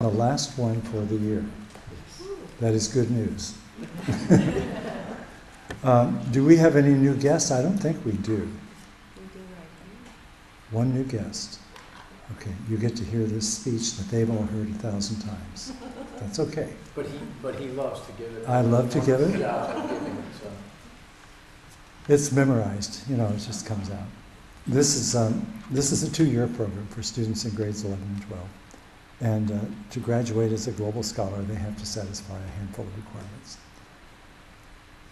the last one for the year. That is good news. Do we have any new guests? I don't think we do. We do right now. One new guest. Okay, you get to hear this speech that they've all heard 1,000 times. That's okay. But he loves to give it. I love to give it. Yeah, giving it, so. It's memorized, it just comes out. This is a 2-year program for students in grades 11 and 12. And to graduate as a global scholar, they have to satisfy a handful of requirements.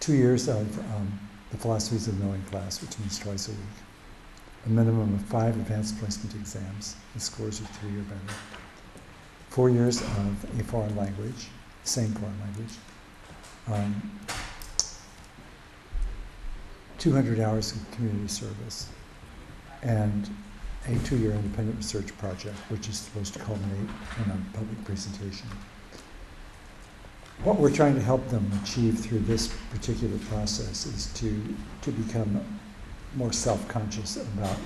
2 years of the Philosophies of Knowing class, which means twice a week. A minimum of 5 advanced placement exams. The scores are 3 or better. 4 years of a foreign language, same foreign language. 200 hours of community service. And a 2-year independent research project, which is supposed to culminate in a public presentation. What we're trying to help them achieve through this particular process is to become more self-conscious about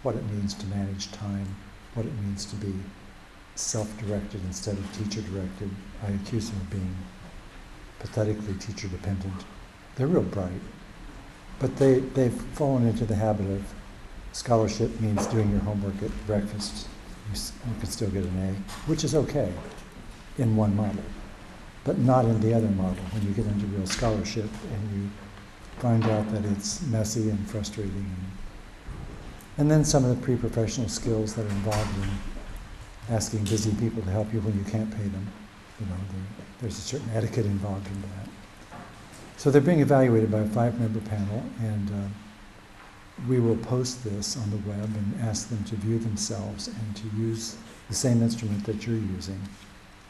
what it means to manage time, what it means to be self-directed instead of teacher-directed. I accuse them of being pathetically teacher-dependent. They're real bright, but they've fallen into the habit of scholarship means doing your homework at breakfast. You can still get an A, which is okay in one model, but not in the other model. When you get into real scholarship and you find out that it's messy and frustrating, and then some of the pre-professional skills that are involved in asking busy people to help you when you can't pay them. There's a certain etiquette involved in that. So they're being evaluated by a 5-member panel, and we will post this on the web and ask them to view themselves and to use the same instrument that you're using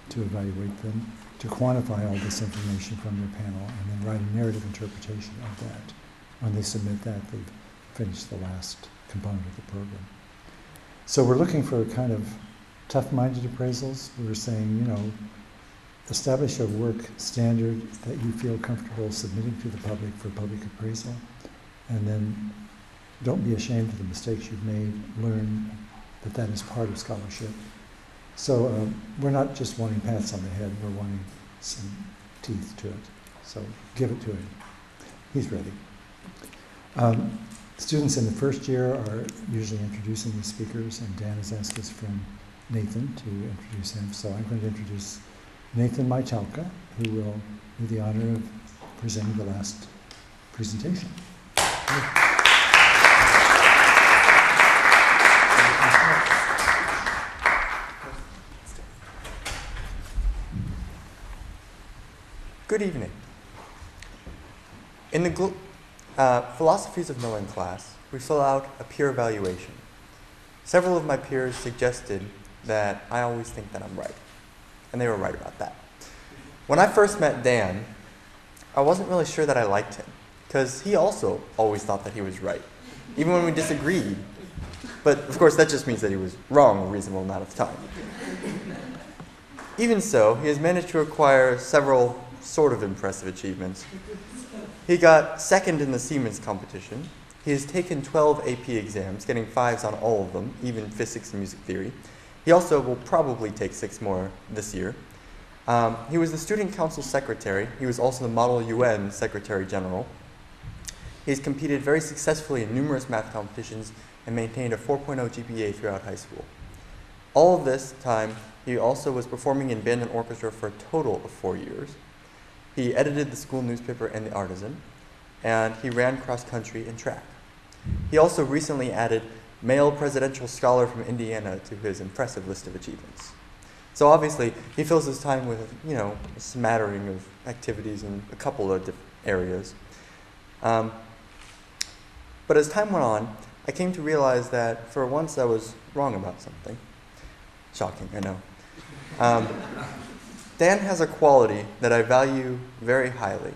to evaluate them, to quantify all this information from their panel, and then write a narrative interpretation of that. When they submit that, they've finished the last component of the program. So we're looking for kind of tough-minded appraisals. We're saying, establish a work standard that you feel comfortable submitting to the public for public appraisal, and then don't be ashamed of the mistakes you've made. Learn that that is part of scholarship. So we're not just wanting pats on the head, we're wanting some teeth to it. So give it to him. He's ready. Students in the first year are usually introducing the speakers, and Dan has asked his friend Nathan to introduce him. So I'm going to introduce Nathan Maitalka, who will do the honor of presenting the last presentation. Good evening. In the Philosophies of Knowing class, we fill out a peer evaluation. Several of my peers suggested that I always think that I'm right, and they were right about that. When I first met Dan, I wasn't really sure that I liked him, because he also always thought that he was right, even when we disagreed. But of course, that just means that he was wrong a reasonable amount of time. Even so, he has managed to acquire several sort of impressive achievements. He got second in the Siemens competition. He has taken 12 AP exams, getting 5s on all of them, even physics and music theory. He also will probably take 6 more this year. He was the student council secretary. He was also the Model UN Secretary General. He's competed very successfully in numerous math competitions and maintained a 4.0 GPA throughout high school. All of this time, he also was performing in band and orchestra for a total of 4 years. He edited the school newspaper and the Artisan, and he ran cross-country and track. He also recently added male presidential scholar from Indiana to his impressive list of achievements. So obviously, he fills his time with, a smattering of activities in a couple of different areas. But as time went on, I came to realize that for once I was wrong about something. Shocking, I know. Dan has a quality that I value very highly,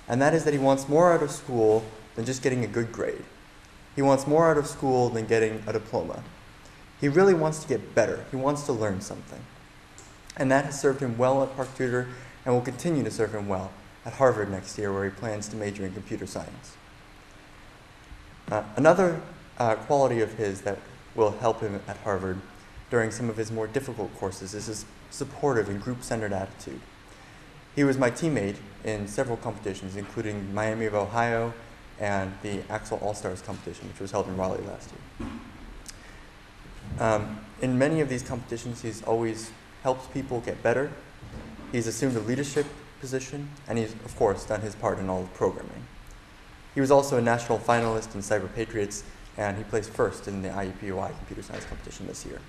and that is that he wants more out of school than just getting a good grade. He wants more out of school than getting a diploma. He really wants to get better. He wants to learn something. And that has served him well at Park Tudor and will continue to serve him well at Harvard next year, where he plans to major in computer science. Another quality of his that will help him at Harvard during some of his more difficult courses is his supportive, and group-centered attitude. He was my teammate in several competitions, including Miami of Ohio and the Axel All-Stars competition, which was held in Raleigh last year. In many of these competitions, he's always helped people get better. He's assumed a leadership position, and he's, of course, done his part in all the programming. He was also a national finalist in Cyber Patriots, and he placed first in the IUPUI computer science competition this year.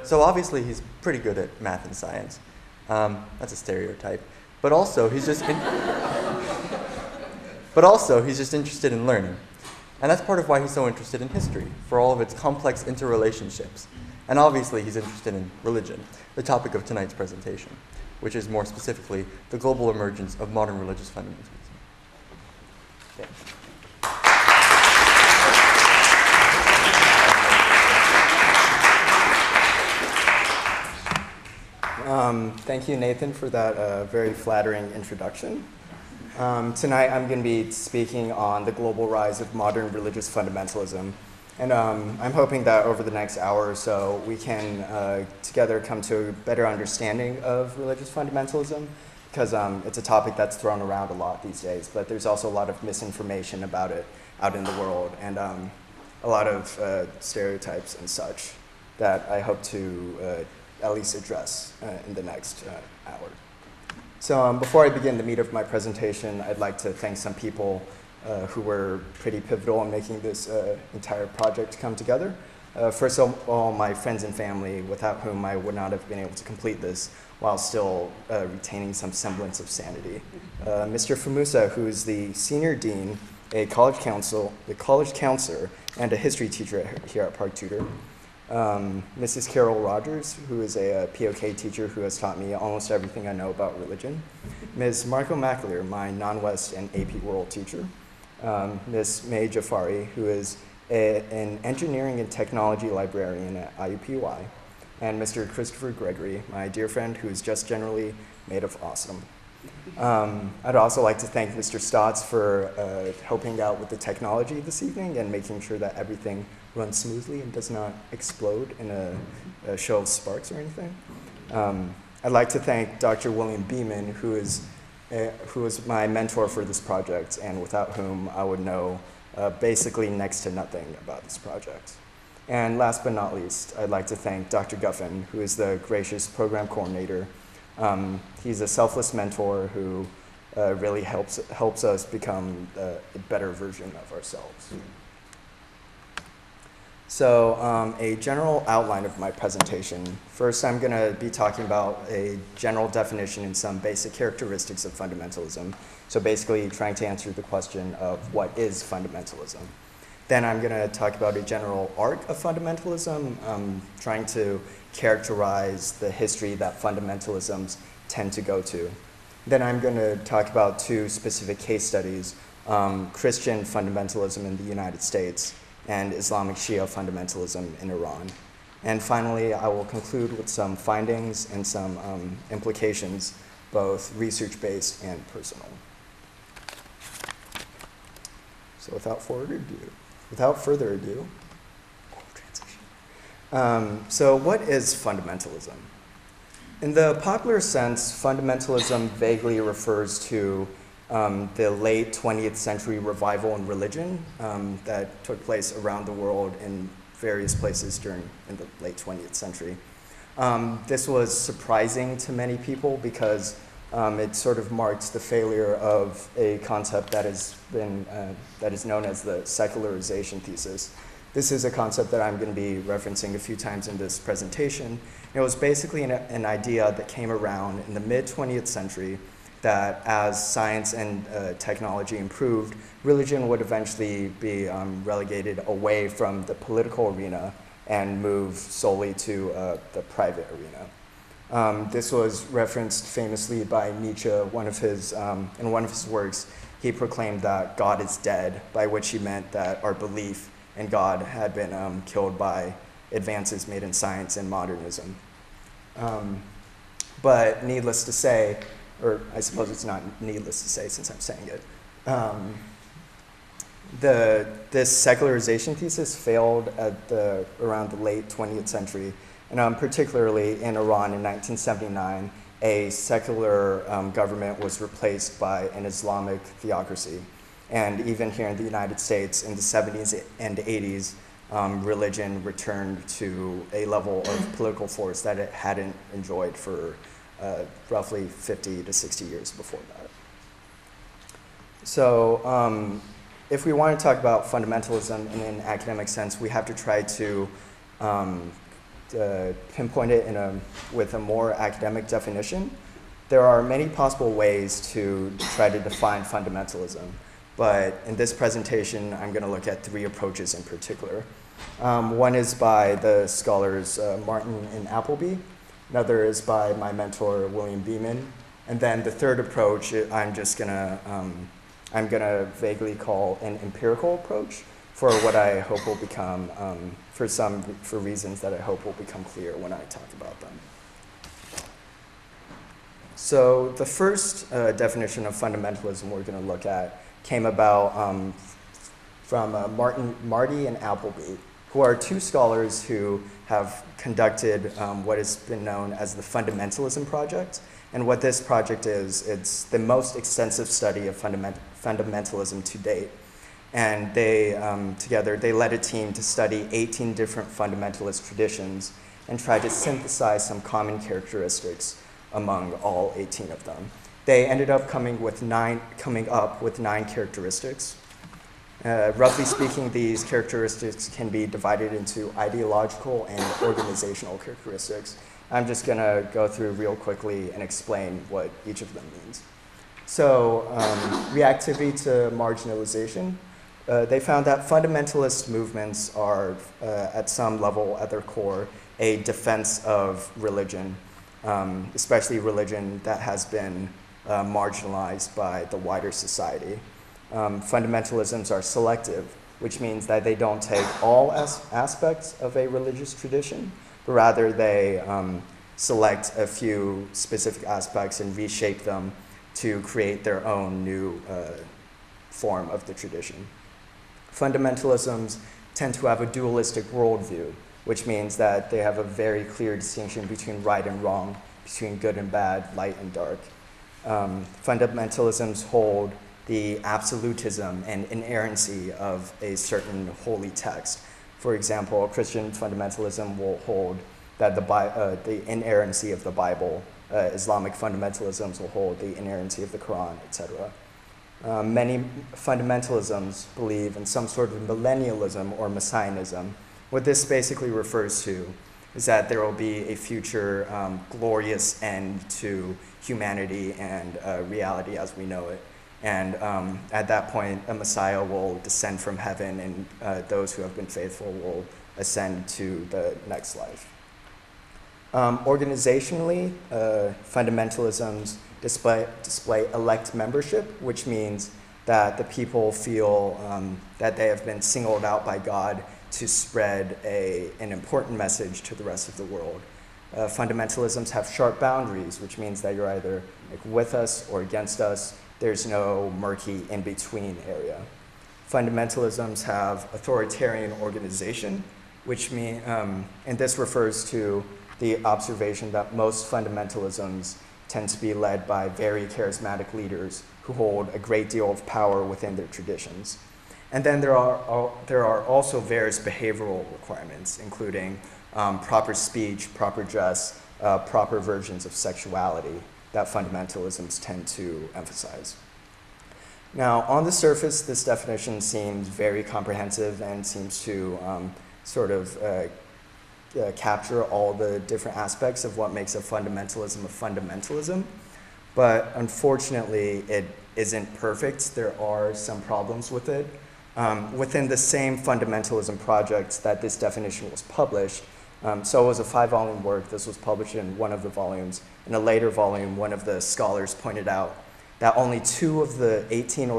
So obviously he's pretty good at math and science. That's a stereotype. But also he's just interested in learning. And that's part of why he's so interested in history, for all of its complex interrelationships. And obviously he's interested in religion, the topic of tonight's presentation, which is more specifically the global emergence of modern religious fundamentalism. Okay. Thank you, Nathan, for that very flattering introduction. Tonight I'm going to be speaking on the global rise of modern religious fundamentalism. And I'm hoping that over the next hour or so we can together come to a better understanding of religious fundamentalism, because it's a topic that's thrown around a lot these days, but there's also a lot of misinformation about it out in the world, and a lot of stereotypes and such that I hope to at least address in the next hour. So before I begin the meat of my presentation, I'd like to thank some people who were pretty pivotal in making this entire project come together. First of all, my friends and family, without whom I would not have been able to complete this while still retaining some semblance of sanity. Mr. Famusa, who is the senior dean, a college counselor, and a history teacher here at Park Tudor. Mrs. Carol Rogers, who is a POK teacher who has taught me almost everything I know about religion. Ms. Marco McAleer, my non-West and AP World teacher. Ms. May Jafari, who is an engineering and technology librarian at IUPUI. And Mr. Christopher Gregory, my dear friend who is just generally made of awesome. I'd also like to thank Mr. Stotts for helping out with the technology this evening and making sure that everything runs smoothly and does not explode in a show of sparks or anything. I'd like to thank Dr. William Beeman, who is my mentor for this project, and without whom I would know basically next to nothing about this project. And last but not least, I'd like to thank Dr. Guffin, who is the gracious program coordinator. He's a selfless mentor who really helps us become a better version of ourselves. So a general outline of my presentation. First, I'm going to be talking about a general definition and some basic characteristics of fundamentalism. So basically trying to answer the question of what is fundamentalism. Then I'm going to talk about a general arc of fundamentalism, trying to characterize the history that fundamentalisms tend to go to. Then I'm going to talk about two specific case studies, Christian fundamentalism in the United States and Islamic Shia fundamentalism in Iran. And finally, I will conclude with some findings and some implications, both research-based and personal. So without further ado, so what is fundamentalism? In the popular sense, fundamentalism vaguely refers to the late 20th century revival in religion that took place around the world in various places in the late 20th century. This was surprising to many people because it sort of marks the failure of a concept that is known as the secularization thesis. This is a concept that I'm going to be referencing a few times in this presentation. It was basically an idea that came around in the mid-20th century that as science and technology improved, religion would eventually be relegated away from the political arena and move solely to the private arena. This was referenced famously by Nietzsche. In one of his works, he proclaimed that God is dead, by which he meant that our belief in God had been killed by advances made in science and modernism. But needless to say, or I suppose it's not needless to say since I'm saying it, this secularization thesis failed around the late 20th century And particularly in Iran in 1979, a secular government was replaced by an Islamic theocracy. And even here in the United States in the 70s and 80s, religion returned to a level of political force that it hadn't enjoyed for roughly 50 to 60 years before that. So if we want to talk about fundamentalism in an academic sense, we have to try to pinpoint it with a more academic definition. There are many possible ways to try to define fundamentalism, but in this presentation, I'm going to look at 3 approaches in particular. One is by the scholars Martin and Appleby. Another is by my mentor, William Beeman. And then the third approach, I'm gonna vaguely call an empirical approach for what I hope will become, for reasons that I hope will become clear when I talk about them. So the first definition of fundamentalism we're gonna look at came about from Marty and Appleby, who are 2 scholars who have conducted what has been known as the Fundamentalism Project. And what this project is, it's the most extensive study of fundamentalism to date. And they, together, they led a team to study 18 different fundamentalist traditions and try to synthesize some common characteristics among all 18 of them. They ended up coming up with 9 characteristics. Roughly speaking, these characteristics can be divided into ideological and organizational characteristics. I'm just going to go through real quickly and explain what each of them means. So, reactivity to marginalization. They found that fundamentalist movements are, at some level, at their core, a defense of religion, especially religion that has been marginalized by the wider society. Fundamentalisms are selective, which means that they don't take all aspects of a religious tradition, but rather they select a few specific aspects and reshape them to create their own new form of the tradition. Fundamentalisms tend to have a dualistic worldview, which means that they have a very clear distinction between right and wrong, between good and bad, light and dark. Fundamentalisms hold the absolutism and inerrancy of a certain holy text. For example, Christian fundamentalism will hold that the inerrancy of the Bible. Islamic fundamentalisms will hold the inerrancy of the Quran, etc. Many fundamentalisms believe in some sort of millennialism or messianism. What this basically refers to is that there will be a future glorious end to humanity and reality as we know it. And at that point, a Messiah will descend from heaven, and those who have been faithful will ascend to the next life. Organizationally, fundamentalisms display elect membership, which means that the people feel that they have been singled out by God to spread an important message to the rest of the world. Fundamentalisms have sharp boundaries, which means that you're either with us or against us. There's no murky in-between area. Fundamentalisms have authoritarian organization, which means, and this refers to the observation that most fundamentalisms tend to be led by very charismatic leaders who hold a great deal of power within their traditions. And then there are also various behavioral requirements, including proper speech, proper dress, proper versions of sexuality that fundamentalisms tend to emphasize. Now, on the surface, this definition seems very comprehensive and seems to capture all the different aspects of what makes a fundamentalism. But unfortunately, it isn't perfect. There are some problems with it. Within the same fundamentalism project that this definition was published, so it was a 5-volume work. This was published in one of the volumes. In a later volume, one of the scholars pointed out that only 2 of the 18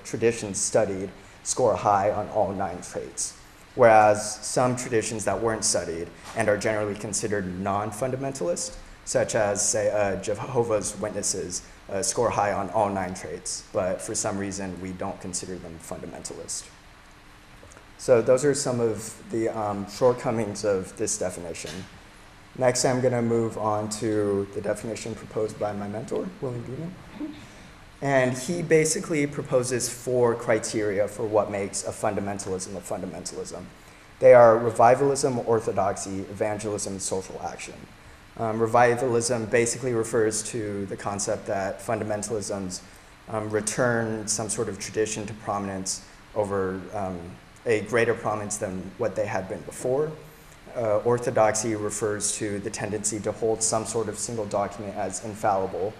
traditions studied score high on all 9 traits, whereas some traditions that weren't studied and are generally considered non-fundamentalist, such as, say, Jehovah's Witnesses, score high on all 9 traits, but for some reason we don't consider them fundamentalist. So those are some of the shortcomings of this definition. Next, I'm going to move on to the definition proposed by my mentor, William Beeman. And he basically proposes 4 criteria for what makes a fundamentalism a fundamentalism. They are revivalism, orthodoxy, evangelism, and social action. Revivalism basically refers to the concept that fundamentalisms return some sort of tradition to prominence over a greater prominence than what they had been before. Orthodoxy refers to the tendency to hold some sort of single document as infallible,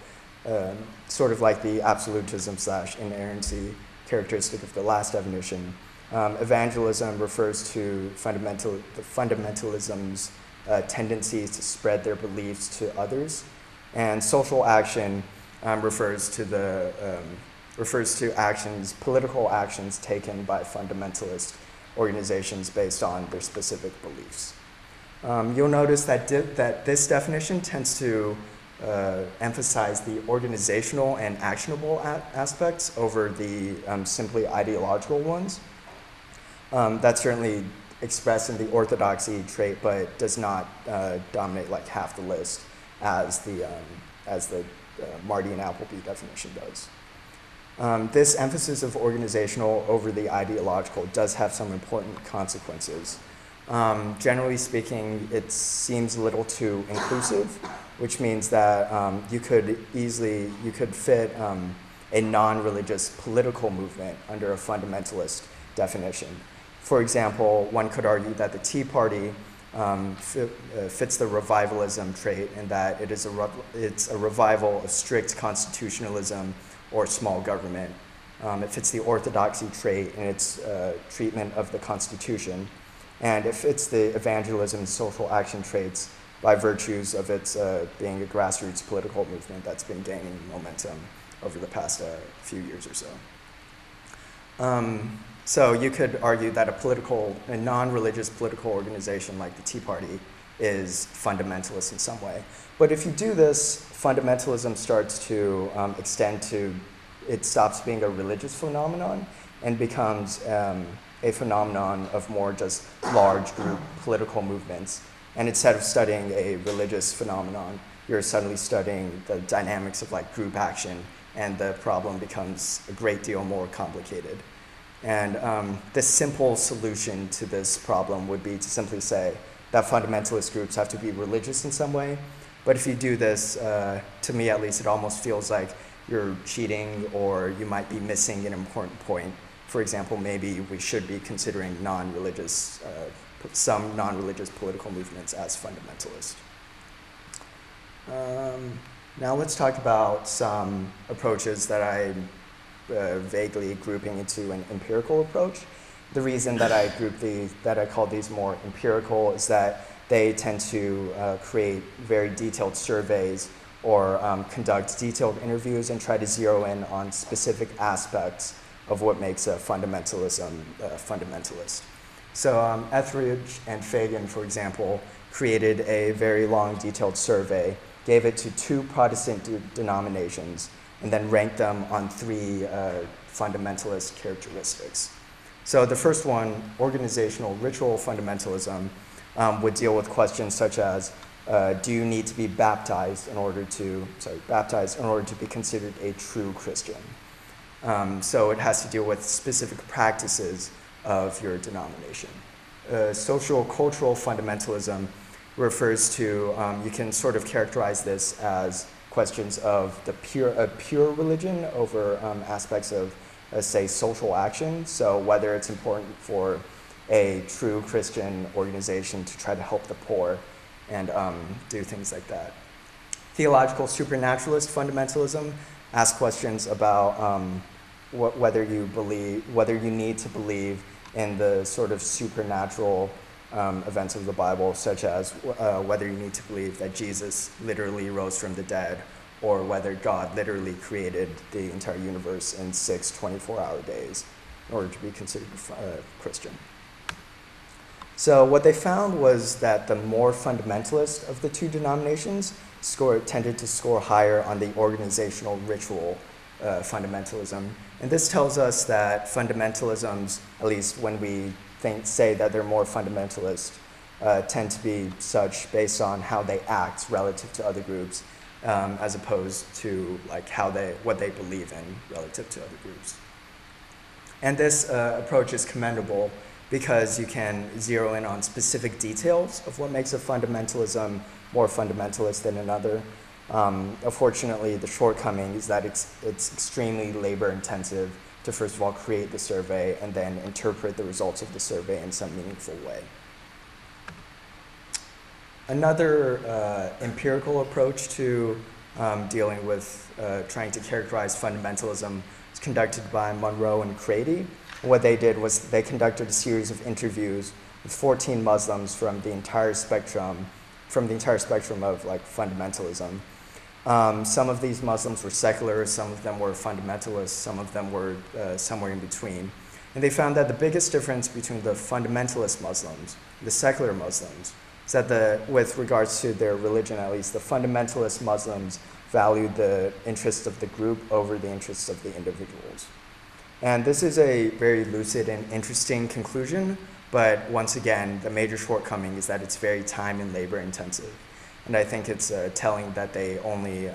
sort of like the absolutism / inerrancy characteristic of the last definition. Evangelism refers to fundamentalism's tendencies to spread their beliefs to others, and social action refers to actions, political actions taken by fundamentalist organizations based on their specific beliefs. You'll notice that this definition tends to emphasize the organizational and actionable aspects over the simply ideological ones. That's certainly expressed in the orthodoxy trait, but does not dominate like half the list as the Marty and Appleby definition does. This emphasis of organizational over the ideological does have some important consequences. Generally speaking, it seems a little too inclusive, which means that you could fit a non-religious political movement under a fundamentalist definition. For example, one could argue that the Tea Party fits the revivalism trait in that it's a revival of strict constitutionalism or small government. It fits the orthodoxy trait in its treatment of the Constitution, and it fits the evangelism and social action traits by virtues of its being a grassroots political movement that's been gaining momentum over the past few years or so. So you could argue that a non-religious political organization like the Tea Party is fundamentalist in some way. But if you do this, fundamentalism starts to extend to, it stops being a religious phenomenon and becomes a phenomenon of more just large group political movements. And instead of studying a religious phenomenon, you're suddenly studying the dynamics of like group action, and the problem becomes a great deal more complicated. And the simple solution to this problem would be to simply say that fundamentalist groups have to be religious in some way. But if you do this, to me at least, it almost feels like you're cheating, or you might be missing an important point. For example, maybe we should be considering some non-religious political movements as fundamentalist. Now let's talk about some approaches that I'm vaguely grouping into an empirical approach. The reason that I call these more empirical is that they tend to create very detailed surveys or conduct detailed interviews and try to zero in on specific aspects of what makes a fundamentalist. So Etheridge and Fagan, for example, created a very long, detailed survey, gave it to 2 Protestant denominations, and then ranked them on 3 fundamentalist characteristics. So the first one, organizational ritual fundamentalism, would deal with questions such as, do you need to be baptized in order to be considered a true Christian? So it has to deal with specific practices of your denomination. Social cultural fundamentalism refers to, you can sort of characterize this as questions of the pure religion over aspects of, say, social action. So whether it's important for a true Christian organization to try to help the poor and do things like that. Theological supernaturalist fundamentalism asks questions about whether you need to believe in the sort of supernatural events of the Bible, such as whether you need to believe that Jesus literally rose from the dead, or whether God literally created the entire universe in 6 24-hour days in order to be considered Christian. So what they found was that the more fundamentalist of the 2 denominations tended to score higher on the organizational ritual fundamentalism. And this tells us that fundamentalisms, at least when we say that they're more fundamentalist tend to be such based on how they act relative to other groups, as opposed to like what they believe in relative to other groups. And this approach is commendable because you can zero in on specific details of what makes a fundamentalism more fundamentalist than another. Unfortunately, the shortcoming is that it's extremely labor intensive to first of all create the survey and then interpret the results of the survey in some meaningful way. Another empirical approach to dealing with trying to characterize fundamentalism was conducted by Monroe and Crady. What they did was they conducted a series of interviews with 14 Muslims from the entire spectrum of like fundamentalism. Some of these Muslims were secular, some of them were fundamentalists, some of them were somewhere in between. And they found that the biggest difference between the fundamentalist Muslims, the secular Muslims, is that with regards to their religion at least, the fundamentalist Muslims valued the interests of the group over the interests of the individuals. And this is a very lucid and interesting conclusion, but once again, the major shortcoming is that it's very time and labor intensive. And I think it's telling that they only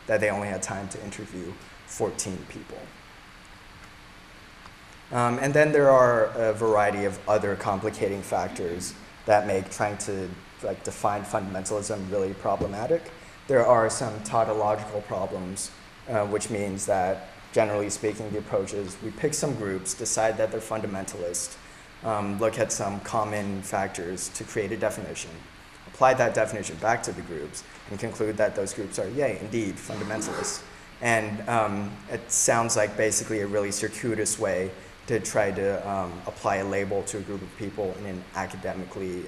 had time to interview 14 people. And then there are a variety of other complicating factors that make trying to like define fundamentalism really problematic. There are some tautological problems, which means that generally speaking, the approach is we pick some groups, decide that they're fundamentalist, look at some common factors to create a definition, apply that definition back to the groups, and conclude that those groups are, yay, indeed, fundamentalists. And it sounds like basically a really circuitous way to try to apply a label to a group of people in an academically,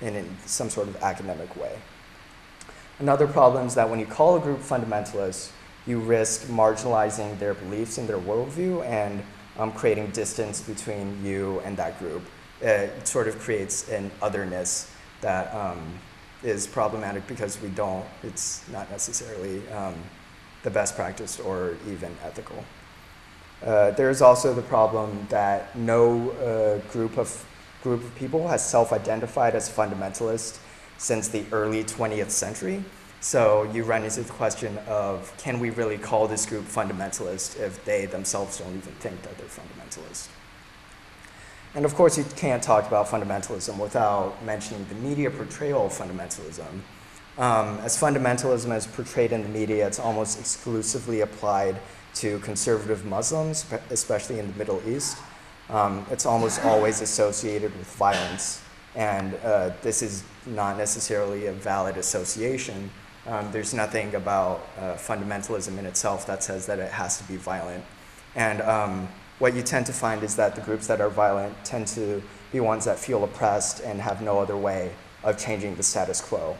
in some sort of academic way. Another problem is that when you call a group fundamentalist, you risk marginalizing their beliefs and their worldview and creating distance between you and that group. It sort of creates an otherness that is problematic because it's not necessarily the best practice or even ethical. There's also the problem that no group of people has self-identified as fundamentalist since the early 20th century. So you run into the question of, can we really call this group fundamentalist if they themselves don't even think that they're fundamentalist? And of course, you can't talk about fundamentalism without mentioning the media portrayal of fundamentalism. As fundamentalism is portrayed in the media, it's almost exclusively applied to conservative Muslims, especially in the Middle East. It's almost always associated with violence. And this is not necessarily a valid association. There's nothing about fundamentalism in itself that says that it has to be violent. And what you tend to find is that the groups that are violent tend to be ones that feel oppressed and have no other way of changing the status quo.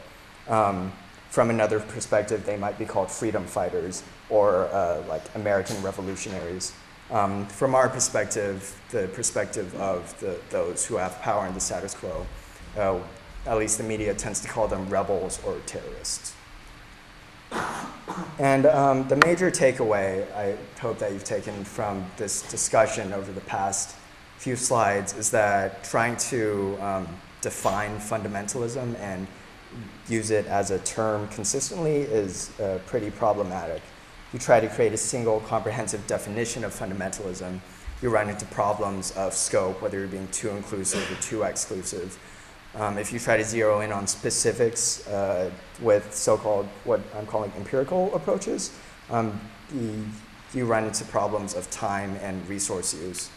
From another perspective, they might be called freedom fighters or like American revolutionaries. From our perspective, the perspective of those who have power in the status quo, at least the media tends to call them rebels or terrorists. And the major takeaway I hope that you've taken from this discussion over the past few slides is that trying to define fundamentalism and use it as a term consistently is pretty problematic. You try to create a single comprehensive definition of fundamentalism, you run into problems of scope, whether you're being too inclusive or too exclusive. If you try to zero in on specifics with so-called, what I'm calling empirical approaches, you run into problems of time and resource use.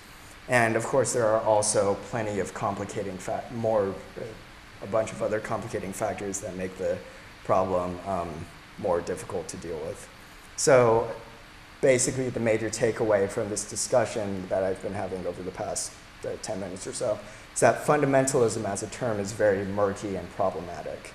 And of course, there are also plenty of complicating, a bunch of other complicating factors that make the problem more difficult to deal with. So basically, the major takeaway from this discussion that I've been having over the past 10 minutes or so is that fundamentalism as a term is very murky and problematic.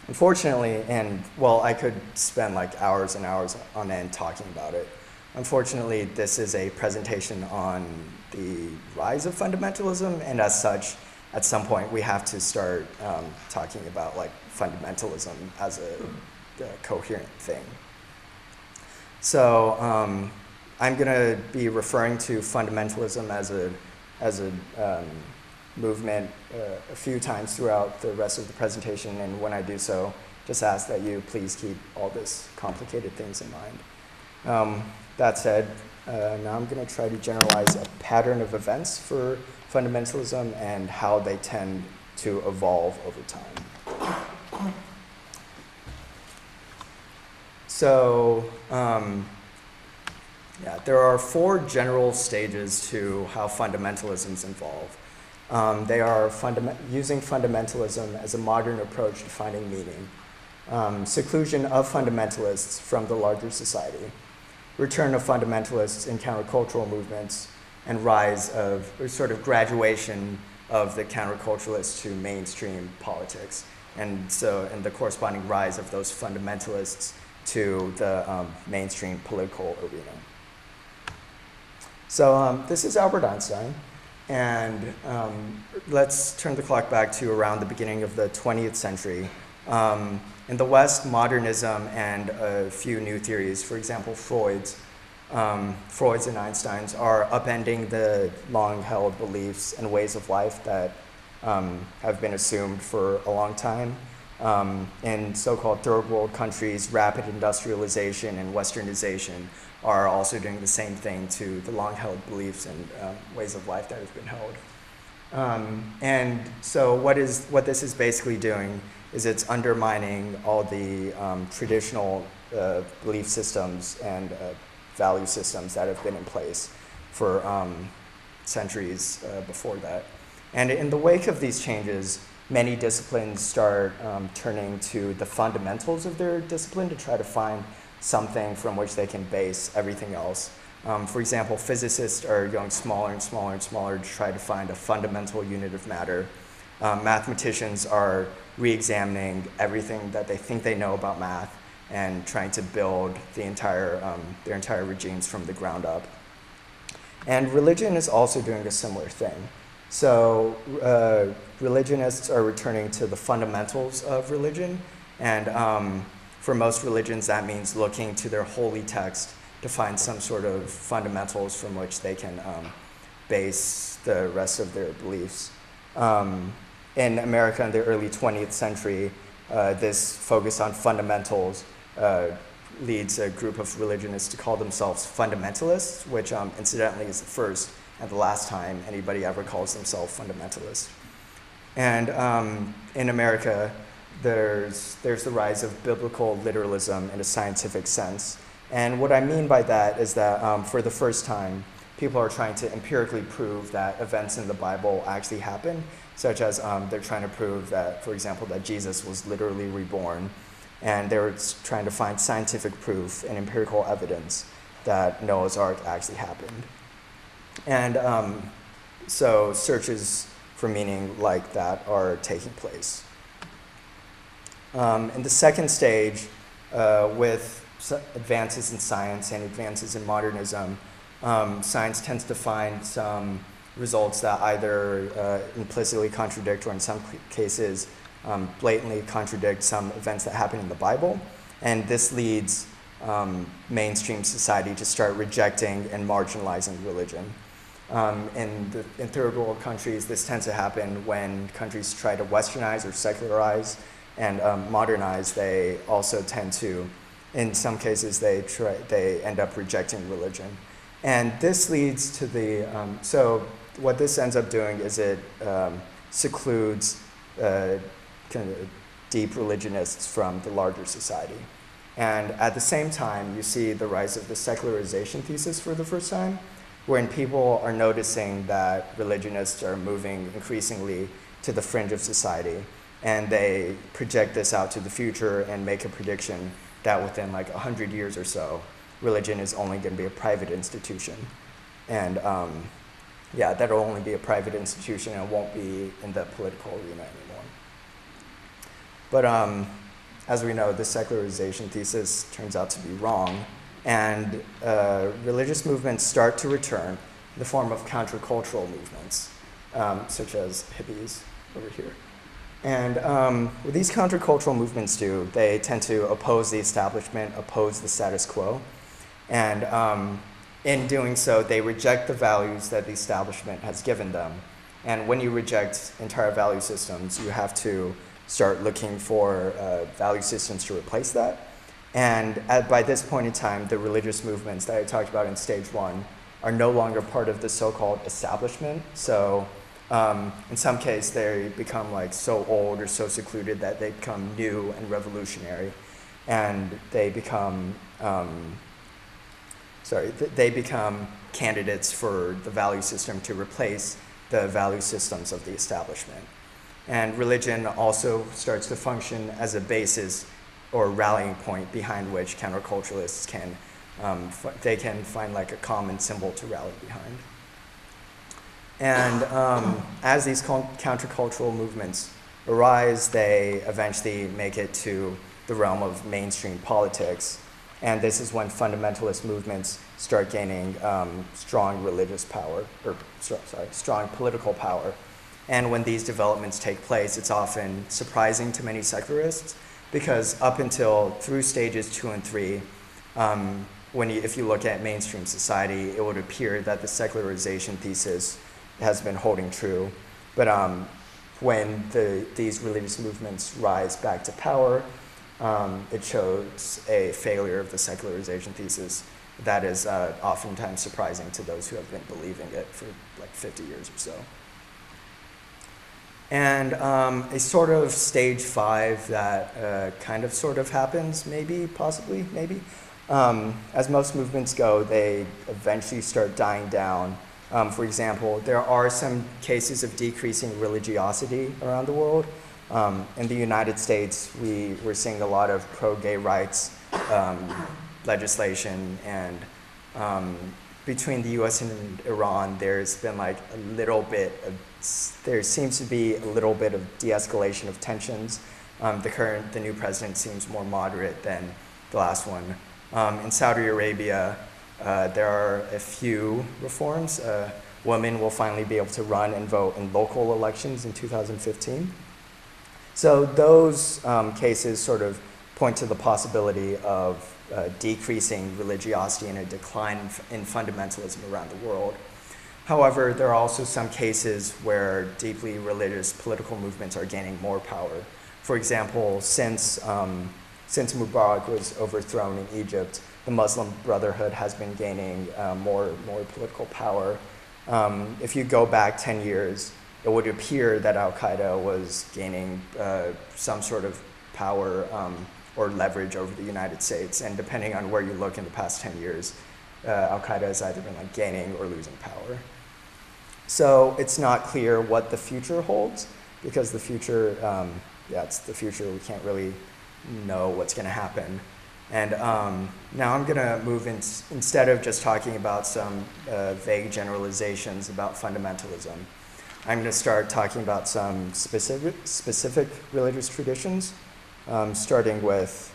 Unfortunately, and well, I could spend like hours and hours on end talking about it. Unfortunately, this is a presentation on the rise of fundamentalism, and as such, at some point, we have to start talking about like fundamentalism as a coherent thing. So I'm going to be referring to fundamentalism as a as a movement a few times throughout the rest of the presentation, and when I do so, just ask that you please keep all this complicated things in mind. That said, now I'm going to try to generalize a pattern of events for fundamentalism and how they tend to evolve over time. So, there are 4 general stages to how fundamentalisms evolve. They are using fundamentalism as a modern approach to finding meaning, seclusion of fundamentalists from the larger society, return of fundamentalists in countercultural movements, and rise of, or sort of graduation of the counterculturalists to mainstream politics, and the corresponding rise of those fundamentalists to the mainstream political arena. So this is Albert Einstein, and let's turn the clock back to around the beginning of the 20th century. In the West, modernism and a few new theories, for example, Freud's and Einstein's, are upending the long-held beliefs and ways of life that have been assumed for a long time. In so-called third world countries, rapid industrialization and westernization are also doing the same thing to the long-held beliefs and ways of life that have been held. And so what this is basically doing is it's undermining all the traditional belief systems and value systems that have been in place for centuries before that. And in the wake of these changes, many disciplines start turning to the fundamentals of their discipline to try to find something from which they can base everything else. For example, physicists are going smaller and smaller and smaller to try to find a fundamental unit of matter. Mathematicians are re-examining everything that they think they know about math and trying to build their entire regimes from the ground up. And religion is also doing a similar thing. So religionists are returning to the fundamentals of religion, and for most religions that means looking to their holy text to find some sort of fundamentals from which they can base the rest of their beliefs. In America in the early 20th century, this focus on fundamentals leads a group of religionists to call themselves fundamentalists, which incidentally is the first and the last time anybody ever calls themselves fundamentalist. And in America, there's the rise of biblical literalism in a scientific sense. And what I mean by that is that for the first time, people are trying to empirically prove that events in the Bible actually happened, such as they're trying to prove that, for example, that Jesus was literally reborn. And they were trying to find scientific proof and empirical evidence that Noah's Ark actually happened. And so searches for meaning like that are taking place. In the second stage, with advances in science and advances in modernism, science tends to find some results that either implicitly contradict or in some cases blatantly contradict some events that happen in the Bible. And this leads mainstream society to start rejecting and marginalizing religion. In third world countries, this tends to happen when countries try to westernize or secularize and modernize. They also tend to, in some cases, they end up rejecting religion. And this leads to the, so what this ends up doing is it secludes kind of deep religionists from the larger society. And at the same time, you see the rise of the secularization thesis for the first time, when people are noticing that religionists are moving increasingly to the fringe of society, and they project this out to the future and make a prediction that within like 100 years or so, religion is only going to be a private institution. And that'll only be a private institution and won't be in the political arena anymore. But as we know, the secularization thesis turns out to be wrong, and religious movements start to return in the form of countercultural movements, such as hippies over here. And what these countercultural movements do, they tend to oppose the establishment, oppose the status quo, and in doing so, they reject the values that the establishment has given them. And when you reject entire value systems, you have to start looking for value systems to replace that. And by this point in time, the religious movements that I talked about in stage 1 are no longer part of the so-called establishment. So in some case, they become like so old or so secluded that they become new and revolutionary. And they become, they become candidates for the value system to replace the value systems of the establishment. And religion also starts to function as a basis or rallying point behind which counterculturalists can, they can find like a common symbol to rally behind. And as these countercultural movements arise, they eventually make it to the realm of mainstream politics. And this is when fundamentalist movements start gaining strong religious power, or strong political power. And when these developments take place, it's often surprising to many secularists, because up until through stages 2 and 3, if you look at mainstream society, it would appear that the secularization thesis has been holding true. But when these religious movements rise back to power, it shows a failure of the secularization thesis that is oftentimes surprising to those who have been believing it for like 50 years or so. And a sort of stage 5 that kind of sort of happens, maybe, possibly, maybe. As most movements go, they eventually start dying down. For example, there are some cases of decreasing religiosity around the world. In the United States, we're seeing a lot of pro-gay rights legislation, and between the US and Iran, there's been like there seems to be a little bit of de-escalation of tensions. The new president seems more moderate than the last one. In Saudi Arabia, there are a few reforms. Women will finally be able to run and vote in local elections in 2015. So those cases sort of point to the possibility of decreasing religiosity and a decline in fundamentalism around the world. However, there are also some cases where deeply religious political movements are gaining more power. For example, since Mubarak was overthrown in Egypt, the Muslim Brotherhood has been gaining more political power. If you go back 10 years, it would appear that Al-Qaeda was gaining some sort of power or leverage over the United States. And depending on where you look in the past 10 years, Al-Qaeda has either been like gaining or losing power. So it's not clear what the future holds, because the future, it's the future. We can't really know what's going to happen. And now I'm going to move in, instead of just talking about some vague generalizations about fundamentalism, I'm going to start talking about some specific religious traditions, starting with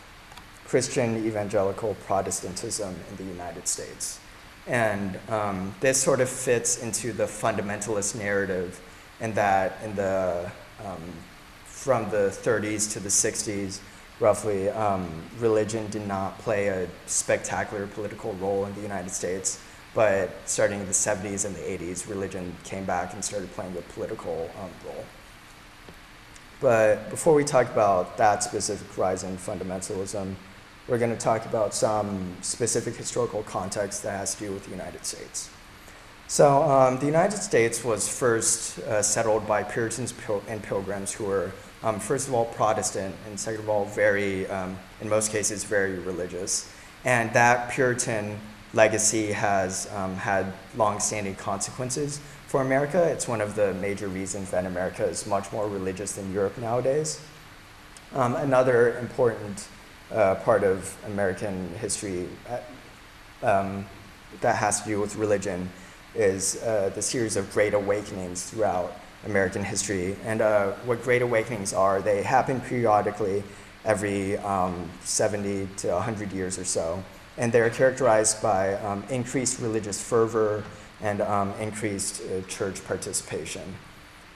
Christian evangelical Protestantism in the United States. And this sort of fits into the fundamentalist narrative, in that from the 30s to the 60s, roughly, religion did not play a spectacular political role in the United States. But starting in the 70s and the 80s, religion came back and started playing a political role. But before we talk about that specific rise in fundamentalism, we're going to talk about some specific historical context that has to do with the United States. So the United States was first settled by Puritans and Pilgrims who were, first of all, Protestant, and second of all, very, in most cases, very religious. And that Puritan legacy has had long-standing consequences for America. It's one of the major reasons that America is much more religious than Europe nowadays. Another important part of American history that has to do with religion is the series of Great Awakenings throughout American history. And what Great Awakenings are, they happen periodically every 70 to 100 years or so. And they're characterized by increased religious fervor and increased church participation.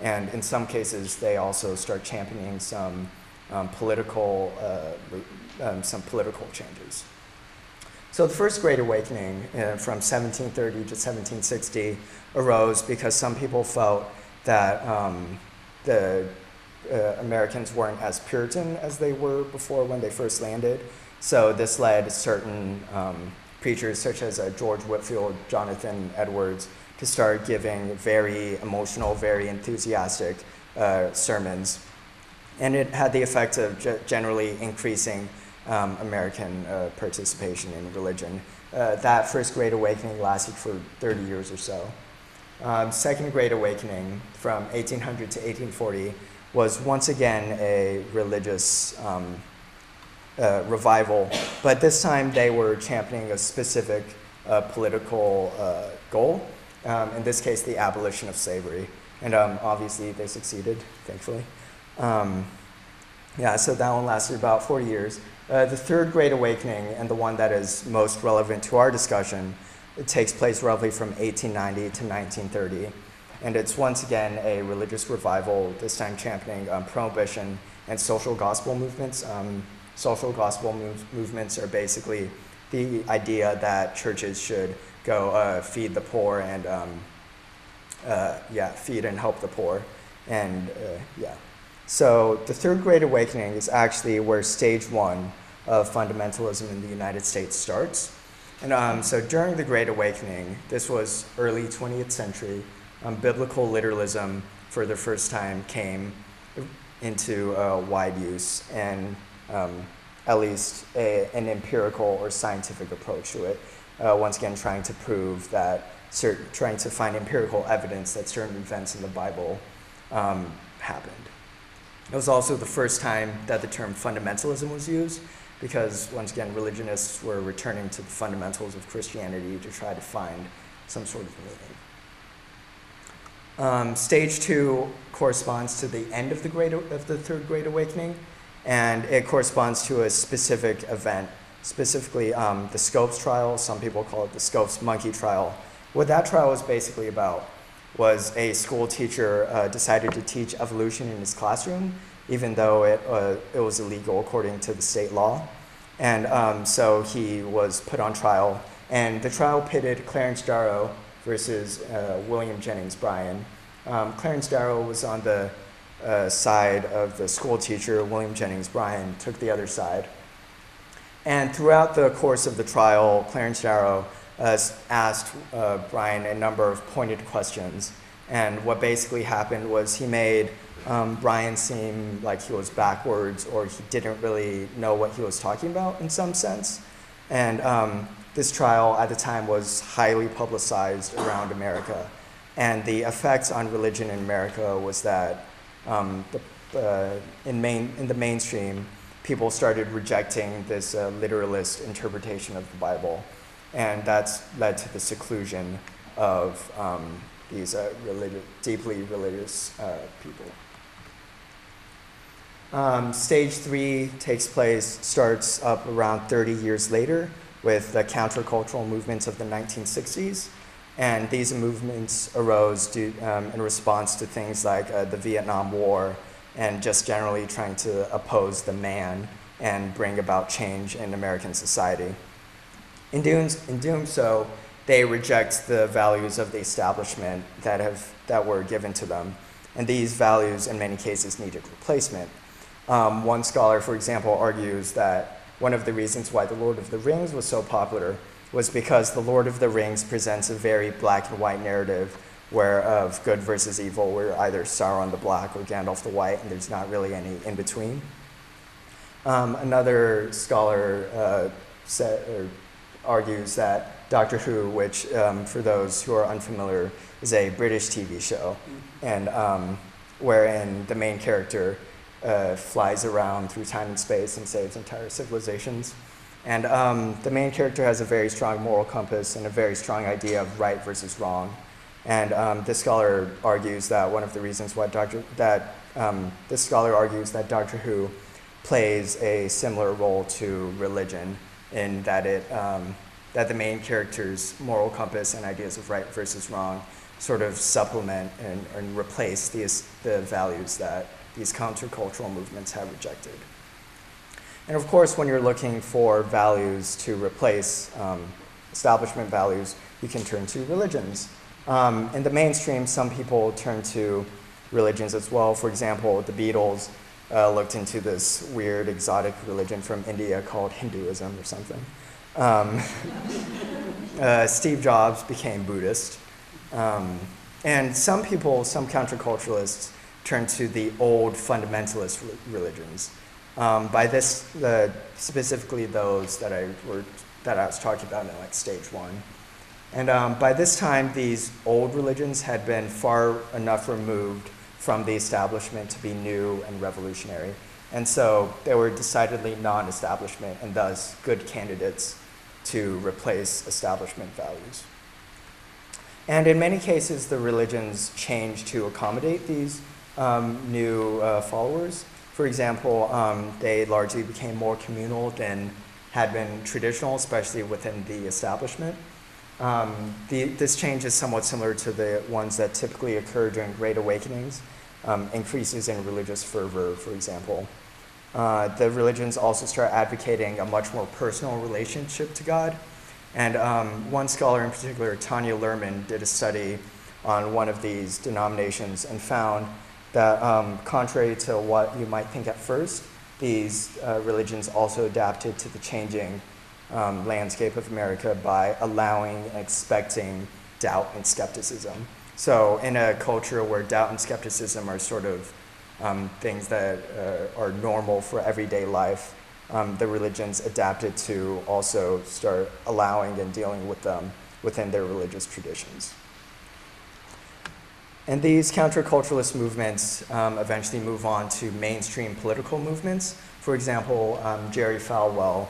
And in some cases, they also start championing some political changes. So the First Great Awakening from 1730 to 1760 arose because some people felt that the Americans weren't as Puritan as they were before when they first landed. So this led certain preachers such as George Whitefield, Jonathan Edwards, to start giving very emotional, very enthusiastic sermons. And it had the effect of generally increasing American participation in religion. That First Great Awakening lasted for 30 years or so. Second Great Awakening from 1800 to 1840 was once again a religious revival, but this time they were championing a specific political goal, in this case the abolition of slavery, and obviously they succeeded, thankfully. So that one lasted about 40 years. The Third Great Awakening, and the one that is most relevant to our discussion, it takes place roughly from 1890 to 1930. And it's once again a religious revival, this time championing prohibition and social gospel movements. Social gospel movements are basically the idea that churches should go feed the poor and feed and help the poor. And So the Third Great Awakening is actually where stage one of fundamentalism in the United States starts. And so during the Great Awakening, this was early 20th century, biblical literalism for the first time came into wide use, and at least an empirical or scientific approach to it. Once again, trying to prove that, trying to find empirical evidence that certain events in the Bible happened. It was also the first time that the term fundamentalism was used, because once again, religionists were returning to the fundamentals of Christianity to try to find some sort of meaning. Stage two corresponds to the end of the Third Great Awakening, and it corresponds to a specific event, specifically the Scopes trial. Some people call it the Scopes monkey trial. What that trial was basically about was a school teacher decided to teach evolution in his classroom, even though it was illegal according to the state law. And so he was put on trial, and the trial pitted Clarence Darrow versus William Jennings Bryan. Clarence Darrow was on the side of the school teacher. William Jennings Bryan took the other side. And throughout the course of the trial, Clarence Darrow asked Bryan a number of pointed questions. And what basically happened was he made Bryan seem like he was backwards, or he didn't really know what he was talking about in some sense. And this trial at the time was highly publicized around America. And the effects on religion in America was that in the mainstream, people started rejecting this literalist interpretation of the Bible. And that's led to the seclusion of these deeply religious people. Stage three starts up around 30 years later with the countercultural movements of the 1960s. And these movements arose in response to things like the Vietnam War and just generally trying to oppose the man and bring about change in American society. In doing so, they reject the values of the establishment that were given to them. And these values, in many cases, needed replacement. One scholar, for example, argues that one of the reasons why The Lord of the Rings was so popular was because The Lord of the Rings presents a very black and white narrative of good versus evil, where either Sauron the Black or Gandalf the White, and there's not really any in between. Another scholar argues that Doctor Who, which for those who are unfamiliar, is a British TV show, and wherein the main character flies around through time and space and saves entire civilizations. And the main character has a very strong moral compass and a very strong idea of right versus wrong. And this scholar argues that one of the reasons why Doctor Who plays a similar role to religion, in that that the main character's moral compass and ideas of right versus wrong sort of supplement and replace the values that these countercultural movements have rejected. And of course, when you're looking for values to replace establishment values, you can turn to religions. In the mainstream, some people turn to religions as well. For example, the Beatles looked into this weird exotic religion from India called Hinduism or something. Steve Jobs became Buddhist. And some people, some counterculturalists, turn to the old fundamentalist religions. By this, specifically those that I was talking about in like stage one. And by this time, these old religions had been far enough removed from the establishment to be new and revolutionary. And so they were decidedly non-establishment and thus good candidates to replace establishment values. And in many cases, the religions changed to accommodate these new followers. For example, they largely became more communal than had been traditional, especially within the establishment. This change is somewhat similar to the ones that typically occur during Great Awakenings, increases in religious fervor, for example. The religions also start advocating a much more personal relationship to God. And one scholar in particular, Tanya Lerman, did a study on one of these denominations and found that contrary to what you might think at first, these religions also adapted to the changing landscape of America by allowing and expecting doubt and skepticism. So in a culture where doubt and skepticism are sort of things that are normal for everyday life, the religions adapted to also start allowing and dealing with them within their religious traditions. And these counterculturalist movements eventually move on to mainstream political movements. For example, Jerry Falwell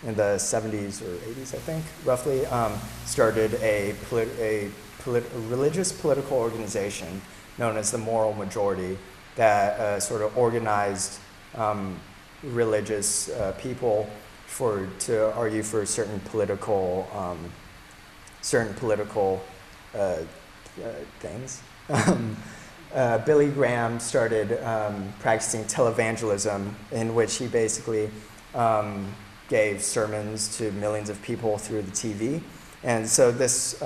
in the 70s or 80s, I think, roughly, started a religious political organization known as the Moral Majority that sort of organized religious people to argue for certain political things. Billy Graham started practicing televangelism, in which he basically gave sermons to millions of people through the TV. And so this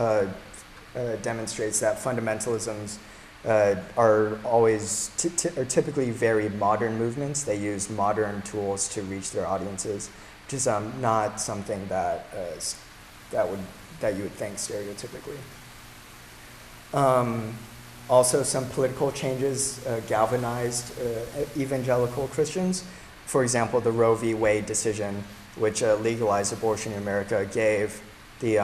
demonstrates that fundamentalisms are always are typically very modern movements. They use modern tools to reach their audiences, which is not something that you would think stereotypically. Also, some political changes galvanized evangelical Christians. For example, the Roe v. Wade decision, which legalized abortion in America, gave the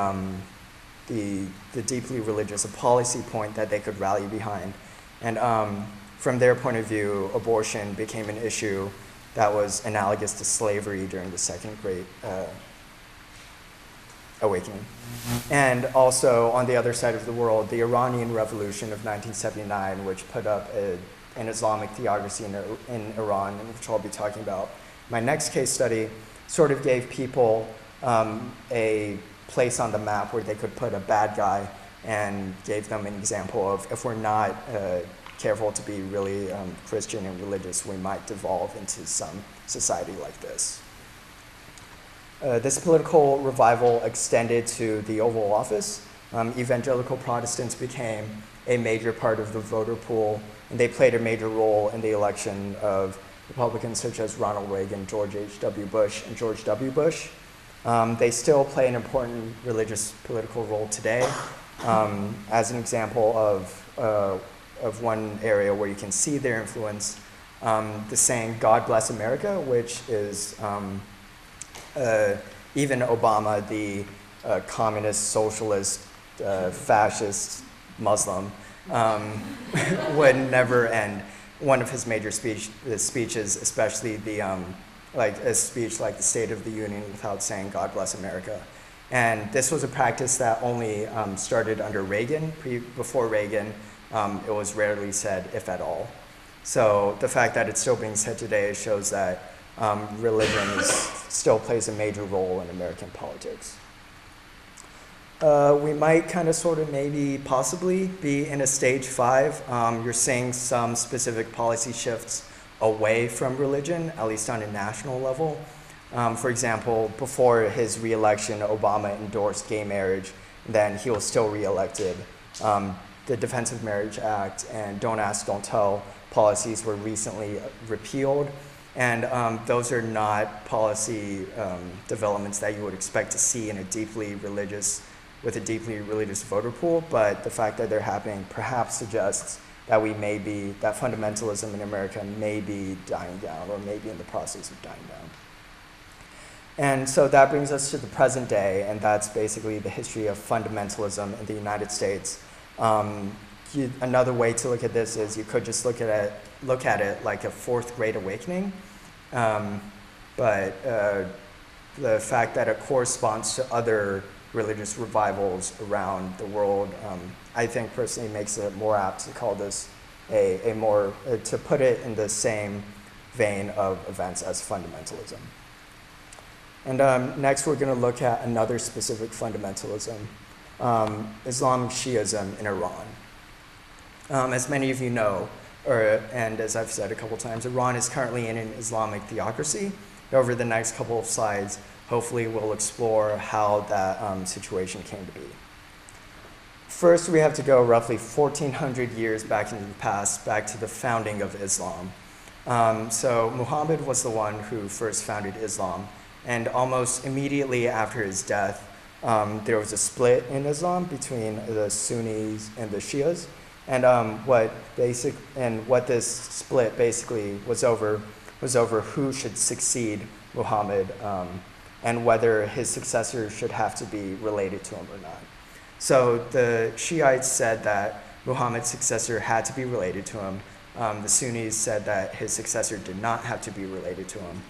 deeply religious a policy point that they could rally behind. And from their point of view, abortion became an issue that was analogous to slavery during the Second Great Awakening. And also, on the other side of the world, the Iranian Revolution of 1979, which put up an Islamic theocracy in Iran, which I'll be talking about. My next case study sort of gave people a place on the map where they could put a bad guy, and gave them an example of, if we're not careful to be really Christian and religious, we might devolve into some society like this. This political revival extended to the Oval Office. Evangelical Protestants became a major part of the voter pool, and they played a major role in the election of Republicans such as Ronald Reagan, George H.W. Bush, and George W. Bush. They still play an important religious political role today. As an example of one area where you can see their influence, the saying, "God bless America," which is even Obama, the communist, socialist, fascist Muslim, would never end one of his major speeches, especially a speech like the State of the Union, without saying "God bless America." And this was a practice that only started under Reagan. Before Reagan, it was rarely said, if at all. So the fact that it's still being said today shows that religion still plays a major role in American politics. We might kind of sort of maybe possibly be in a stage 5. You're seeing some specific policy shifts away from religion, at least on a national level. For example, before his re-election, Obama endorsed gay marriage, then he was still re-elected. The Defense of Marriage Act and Don't Ask, Don't Tell policies were recently repealed, and those are not policy developments that you would expect to see in a deeply religious voter pool, but the fact that they're happening perhaps suggests that that fundamentalism in America may be dying down, or may be in the process of dying down. And so that brings us to the present day, and that's basically the history of fundamentalism in the United States. Another way to look at this is you could just look at it like a fourth great awakening, but the fact that it corresponds to other religious revivals around the world, I think personally makes it more apt to call this to put it in the same vein of events as fundamentalism. And next we're going to look at another specific fundamentalism, Islamic Shiism in Iran. As many of you know, and as I've said a couple times, Iran is currently in an Islamic theocracy. Over the next couple of slides, hopefully we'll explore how that situation came to be. First, we have to go roughly 1,400 years back into the past, back to the founding of Islam. So Muhammad was the one who first founded Islam, and almost immediately after his death, there was a split in Islam between the Sunnis and the Shias, and what this split basically was over who should succeed Muhammad, and whether his successor should have to be related to him or not. So the Shiites said that Muhammad's successor had to be related to him. The Sunnis said that his successor did not have to be related to him.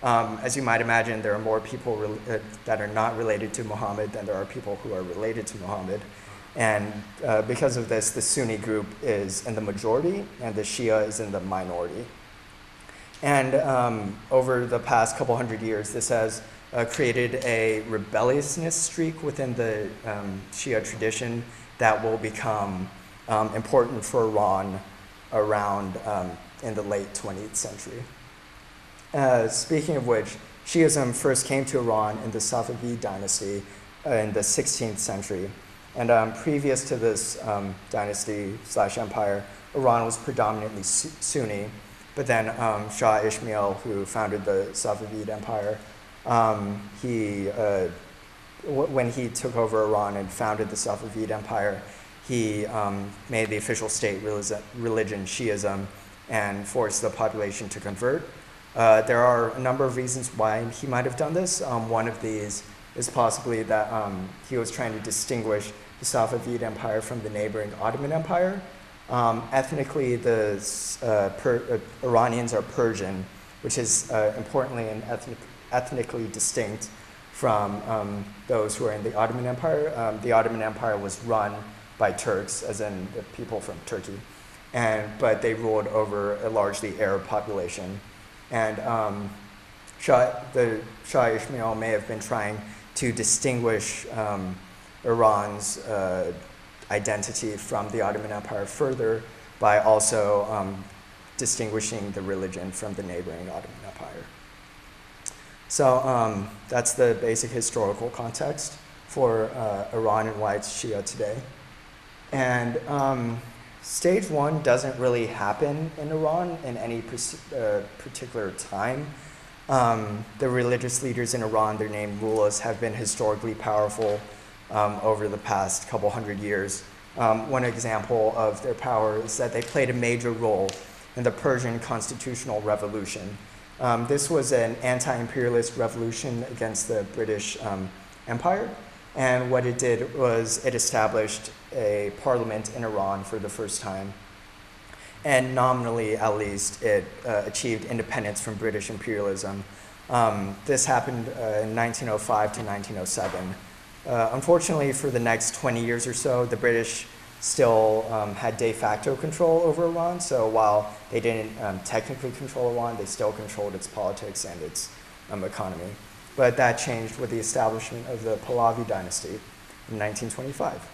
As you might imagine, there are more people that are not related to Muhammad than there are people who are related to Muhammad. And because of this, the Sunni group is in the majority and the Shia is in the minority. And over the past couple hundred years, this has created a rebelliousness streak within the Shia tradition that will become important for Iran around in the late 20th century. Speaking of which, Shiism first came to Iran in the Safavid dynasty in the 16th century. And previous to this dynasty/empire, Iran was predominantly Sunni. But then Shah Ishmael, who founded the Safavid Empire, when he took over Iran and founded the Safavid Empire, he made the official state religion Shiism and forced the population to convert. There are a number of reasons why he might have done this. One of these is possibly that he was trying to distinguish the Safavid Empire from the neighboring Ottoman Empire. Ethnically, the Iranians are Persian, which is importantly and ethnically distinct from those who are in the Ottoman Empire. The Ottoman Empire was run by Turks, as in the people from Turkey, but they ruled over a largely Arab population. And Shah Ishmael may have been trying to distinguish Iran's identity from the Ottoman Empire further by also distinguishing the religion from the neighboring Ottoman Empire. So that's the basic historical context for Iran and why it's Shia today. And stage one doesn't really happen in Iran in any particular time. The religious leaders in Iran, they're named mullahs, have been historically powerful over the past couple hundred years. One example of their power is that they played a major role in the Persian constitutional revolution. This was an anti-imperialist revolution against the British Empire, and what it did was it established a parliament in Iran for the first time, and nominally at least it achieved independence from British imperialism. This happened in 1905 to 1907. Unfortunately, for the next 20 years or so, the British still had de facto control over Iran. So while they didn't technically control Iran, they still controlled its politics and its economy. But that changed with the establishment of the Pahlavi dynasty in 1925.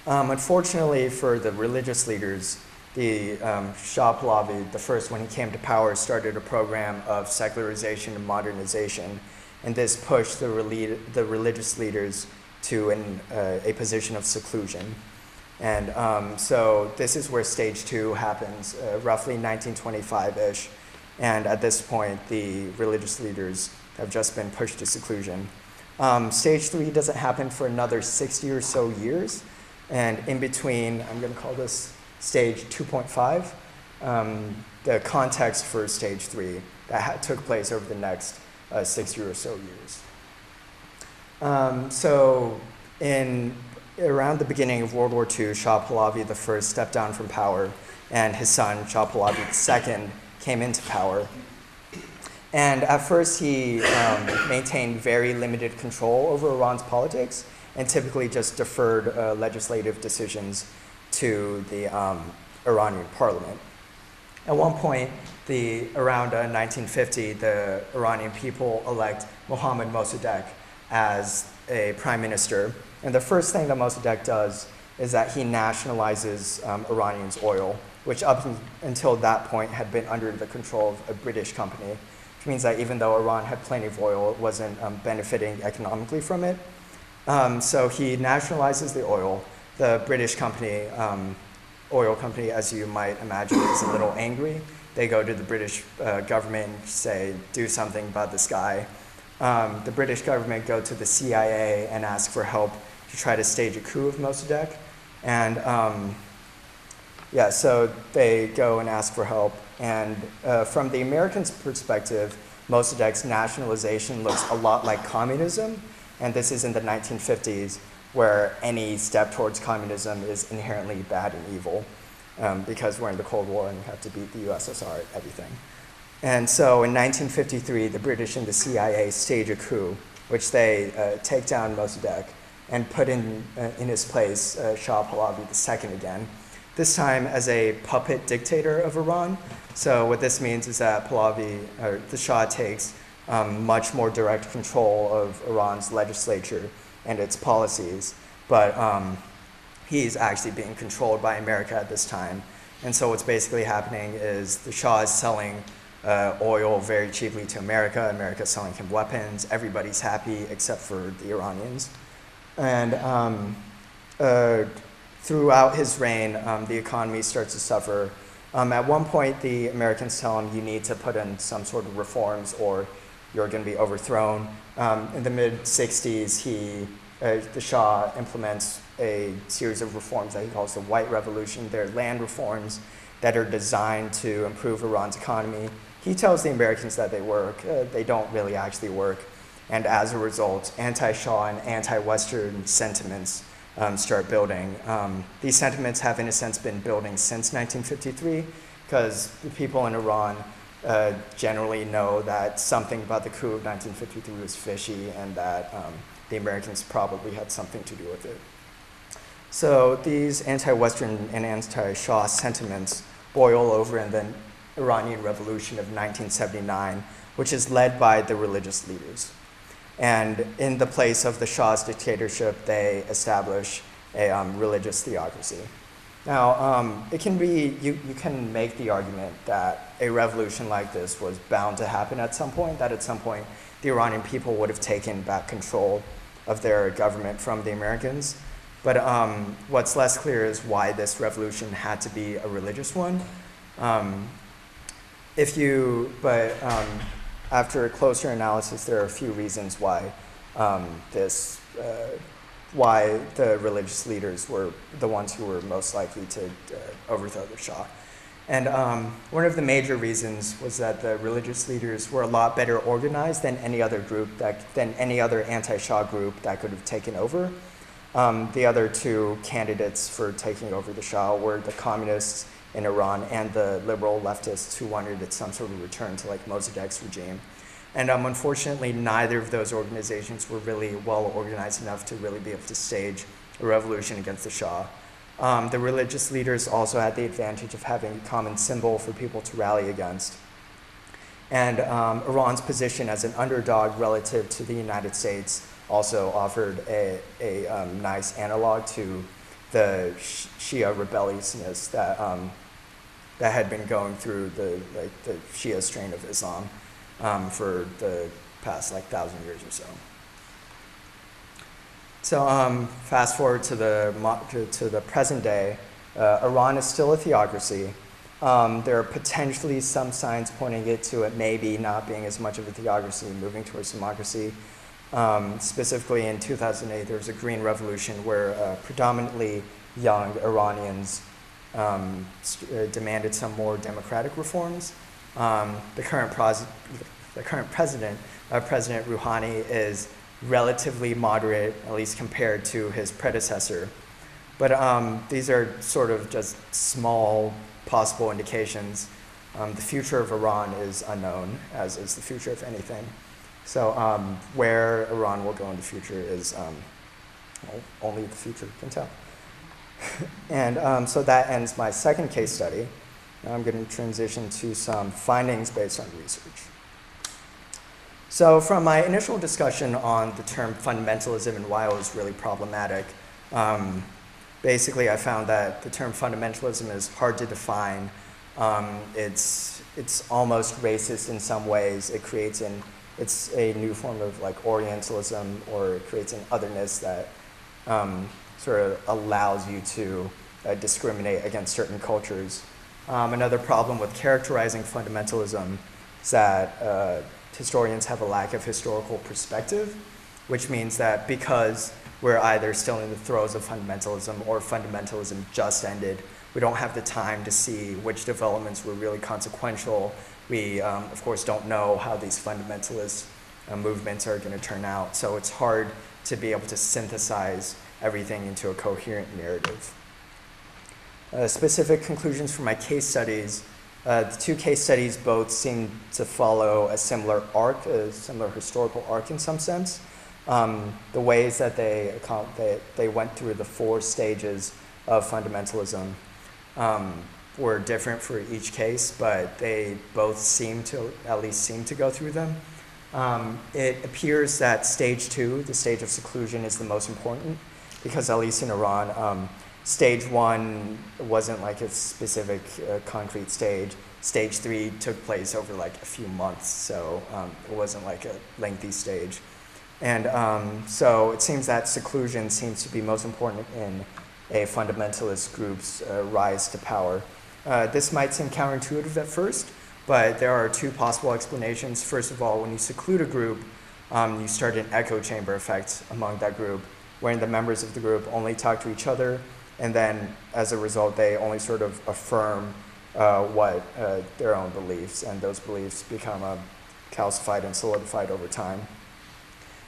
Unfortunately for the religious leaders, the Shah Pahlavi, the first when he came to power, started a program of secularization and modernization, and this pushed the religious leaders to a position of seclusion. And so this is where stage 2 happens, roughly 1925-ish, and at this point, the religious leaders have just been pushed to seclusion. Stage 3 doesn't happen for another 60 or so years, and in between, I'm going to call this stage 2.5, the context for stage 3 that took place over the next 60 or so years. So around the beginning of World War II, Shah Pahlavi I stepped down from power, and his son, Shah Pahlavi II, came into power. And at first, he maintained very limited control over Iran's politics and typically just deferred legislative decisions to the Iranian parliament. At one point, around 1950, the Iranian people elect Mohammad Mossadegh as a prime minister. And the first thing that Mossadegh does is that he nationalizes Iranian's oil, which up until that point had been under the control of a British company, which means that even though Iran had plenty of oil, it wasn't benefiting economically from it. So he nationalizes the oil. The British company, oil company, as you might imagine, is a little angry. They go to the British government and say, do something about this guy. The British government go to the CIA and ask for help to try to stage a coup of Mossadegh. And so they go and ask for help. And from the Americans' perspective, Mossadegh's nationalization looks a lot like communism. And this is in the 1950s, where any step towards communism is inherently bad and evil, because we're in the Cold War and we have to beat the USSR at everything. And so in 1953, the British and the CIA stage a coup, which they take down Mossadegh and put in his place Shah Pahlavi II again, this time as a puppet dictator of Iran. So what this means is that the Shah takes much more direct control of Iran's legislature and its policies, but he's actually being controlled by America at this time. And so what's basically happening is the Shah is selling oil very cheaply to America. America's selling him weapons. Everybody's happy except for the Iranians. And throughout his reign, the economy starts to suffer. At one point, the Americans tell him, you need to put in some sort of reforms or you're going to be overthrown. In the mid-60s, the Shah implements a series of reforms that he calls the White Revolution. They're land reforms that are designed to improve Iran's economy. He tells the Americans that they work. They don't really actually work. And as a result, anti-Shah and anti-Western sentiments start building. These sentiments have, in a sense, been building since 1953, because the people in Iran generally know that something about the coup of 1953 was fishy and that the Americans probably had something to do with it. So these anti-Western and anti-Shah sentiments boil over in the Iranian Revolution of 1979, which is led by the religious leaders. And in the place of the Shah's dictatorship, they establish a religious theocracy. Now, it can be, you can make the argument that a revolution like this was bound to happen at some point, that at some point the Iranian people would have taken back control of their government from the Americans. But what's less clear is why this revolution had to be a religious one. After a closer analysis, there are a few reasons why why the religious leaders were the ones who were most likely to overthrow the Shah. And one of the major reasons was that the religious leaders were a lot better organized than any other group, than any other anti-Shah group that could have taken over. The other two candidates for taking over the Shah were the communists in Iran and the liberal leftists who wanted some sort of return to like Mossadegh's regime. And unfortunately, neither of those organizations were really well organized enough to really be able to stage a revolution against the Shah. The religious leaders also had the advantage of having a common symbol for people to rally against. And Iran's position as an underdog relative to the United States also offered a nice analog to the Shia rebelliousness that that had been going through the Shia strain of Islam for the past 1,000 years or so. So fast forward to the present day, Iran is still a theocracy. There are potentially some signs pointing to it maybe not being as much of a theocracy, moving towards democracy. Specifically in 2008, there was a Green Revolution where predominantly young Iranians demanded some more democratic reforms. The current president, President Rouhani, is relatively moderate, at least compared to his predecessor. But these are sort of just small possible indications. The future of Iran is unknown, as is the future of anything. So where Iran will go in the future is well, only the future can tell. And so that ends my second case study. Now I'm going to transition to some findings based on research. So from my initial discussion on the term fundamentalism and why it was really problematic, basically I found that the term fundamentalism is hard to define. It's almost racist in some ways. It's a new form of Orientalism, or it creates an otherness that sort of allows you to discriminate against certain cultures. Another problem with characterizing fundamentalism is that historians have a lack of historical perspective, which means that because we're either still in the throes of fundamentalism or fundamentalism just ended, we don't have the time to see which developments were really consequential. We, of course, don't know how these fundamentalist movements are going to turn out, so it's hard to be able to synthesize everything into a coherent narrative. Specific conclusions for my case studies. The two case studies both seem to follow a similar arc, a similar historical arc in some sense. The ways that they went through the 4 stages of fundamentalism were different for each case, but they both at least seem to go through them. It appears that stage 2, the stage of seclusion, is the most important, because at least in Iran, stage 1 wasn't a specific concrete stage. Stage 3 took place over a few months, so it wasn't a lengthy stage. And so it seems that seclusion seems to be most important in a fundamentalist group's rise to power. This might seem counterintuitive at first, but there are 2 possible explanations. First of all, when you seclude a group, you start an echo chamber effect among that group, wherein the members of the group only talk to each other, and then as a result, they only sort of affirm their own beliefs, and those beliefs become calcified and solidified over time.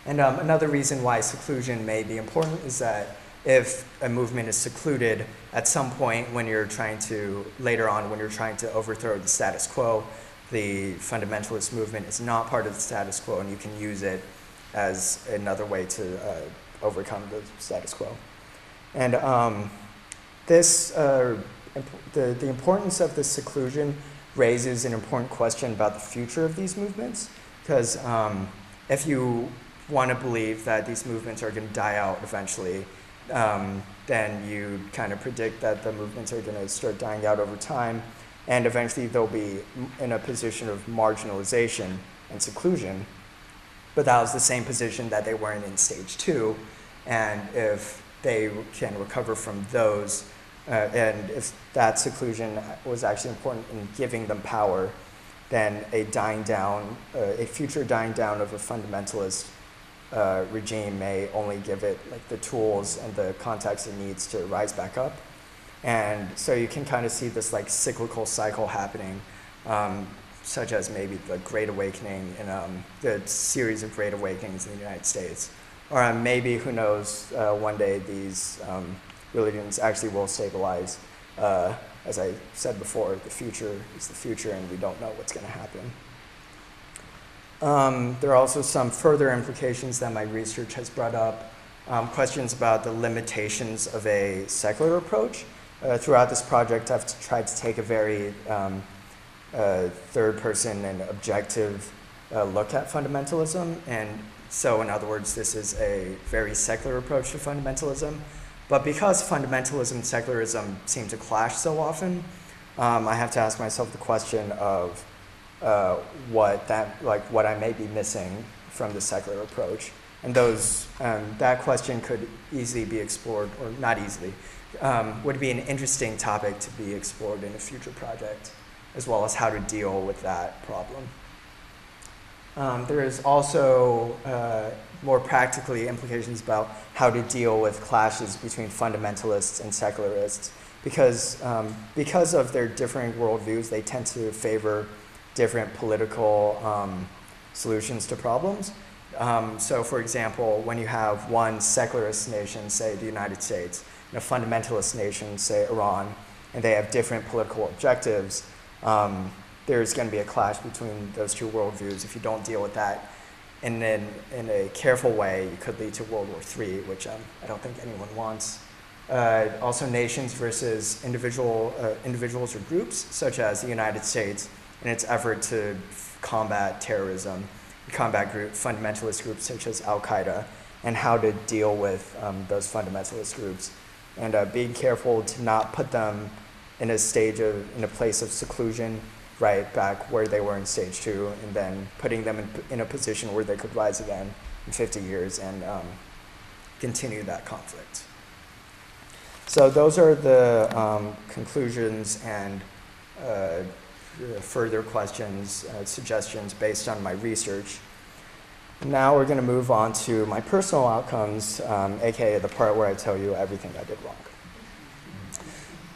And another reason why seclusion may be important is that if a movement is secluded, at some point later on when you're trying to overthrow the status quo, the fundamentalist movement is not part of the status quo, and you can use it as another way to overcome the status quo. And the importance of this seclusion raises an important question about the future of these movements, because if you want to believe that these movements are going to die out eventually, then you kind of predict that the movements are going to start dying out over time, and eventually they'll be in a position of marginalization and seclusion. But that was the same position that they were in stage 2, and if they can recover from those, and if that seclusion was actually important in giving them power, then a future dying down of a fundamentalist regime may only give it the tools and the context it needs to rise back up. And so you can kind of see this cyclical cycle happening, such as maybe the Great Awakening and the series of Great Awakenings in the United States. Or maybe, who knows, one day these religions actually will stabilize. As I said before, the future is the future, and we don't know what's going to happen. There are also some further implications that my research has brought up, questions about the limitations of a secular approach. Throughout this project, I've tried to take a very third-person and objective look at fundamentalism, and so in other words, this is a very secular approach to fundamentalism. But because fundamentalism and secularism seem to clash so often, I have to ask myself the question of what I may be missing from the secular approach. And that question could easily be explored, or not easily, would be an interesting topic to be explored in a future project, as well as how to deal with that problem. There is also more practically implications about how to deal with clashes between fundamentalists and secularists, because of their differing worldviews, they tend to favor different political solutions to problems. So for example, when you have one secularist nation, say the United States, and a fundamentalist nation, say Iran, and they have different political objectives, there's going to be a clash between those two worldviews. If you don't deal with that in a careful way, you could lead to World War III, which I don't think anyone wants. Also nations versus individuals or groups, such as the United States, in its effort to combat terrorism, fundamentalist groups such as Al-Qaeda, and how to deal with those fundamentalist groups, and being careful to not put them in a place of seclusion, right back where they were in stage 2, and then putting them in a position where they could rise again in 50 years and continue that conflict. So those are the conclusions and further questions, suggestions based on my research. Now we're going to move on to my personal outcomes, aka the part where I tell you everything I did wrong.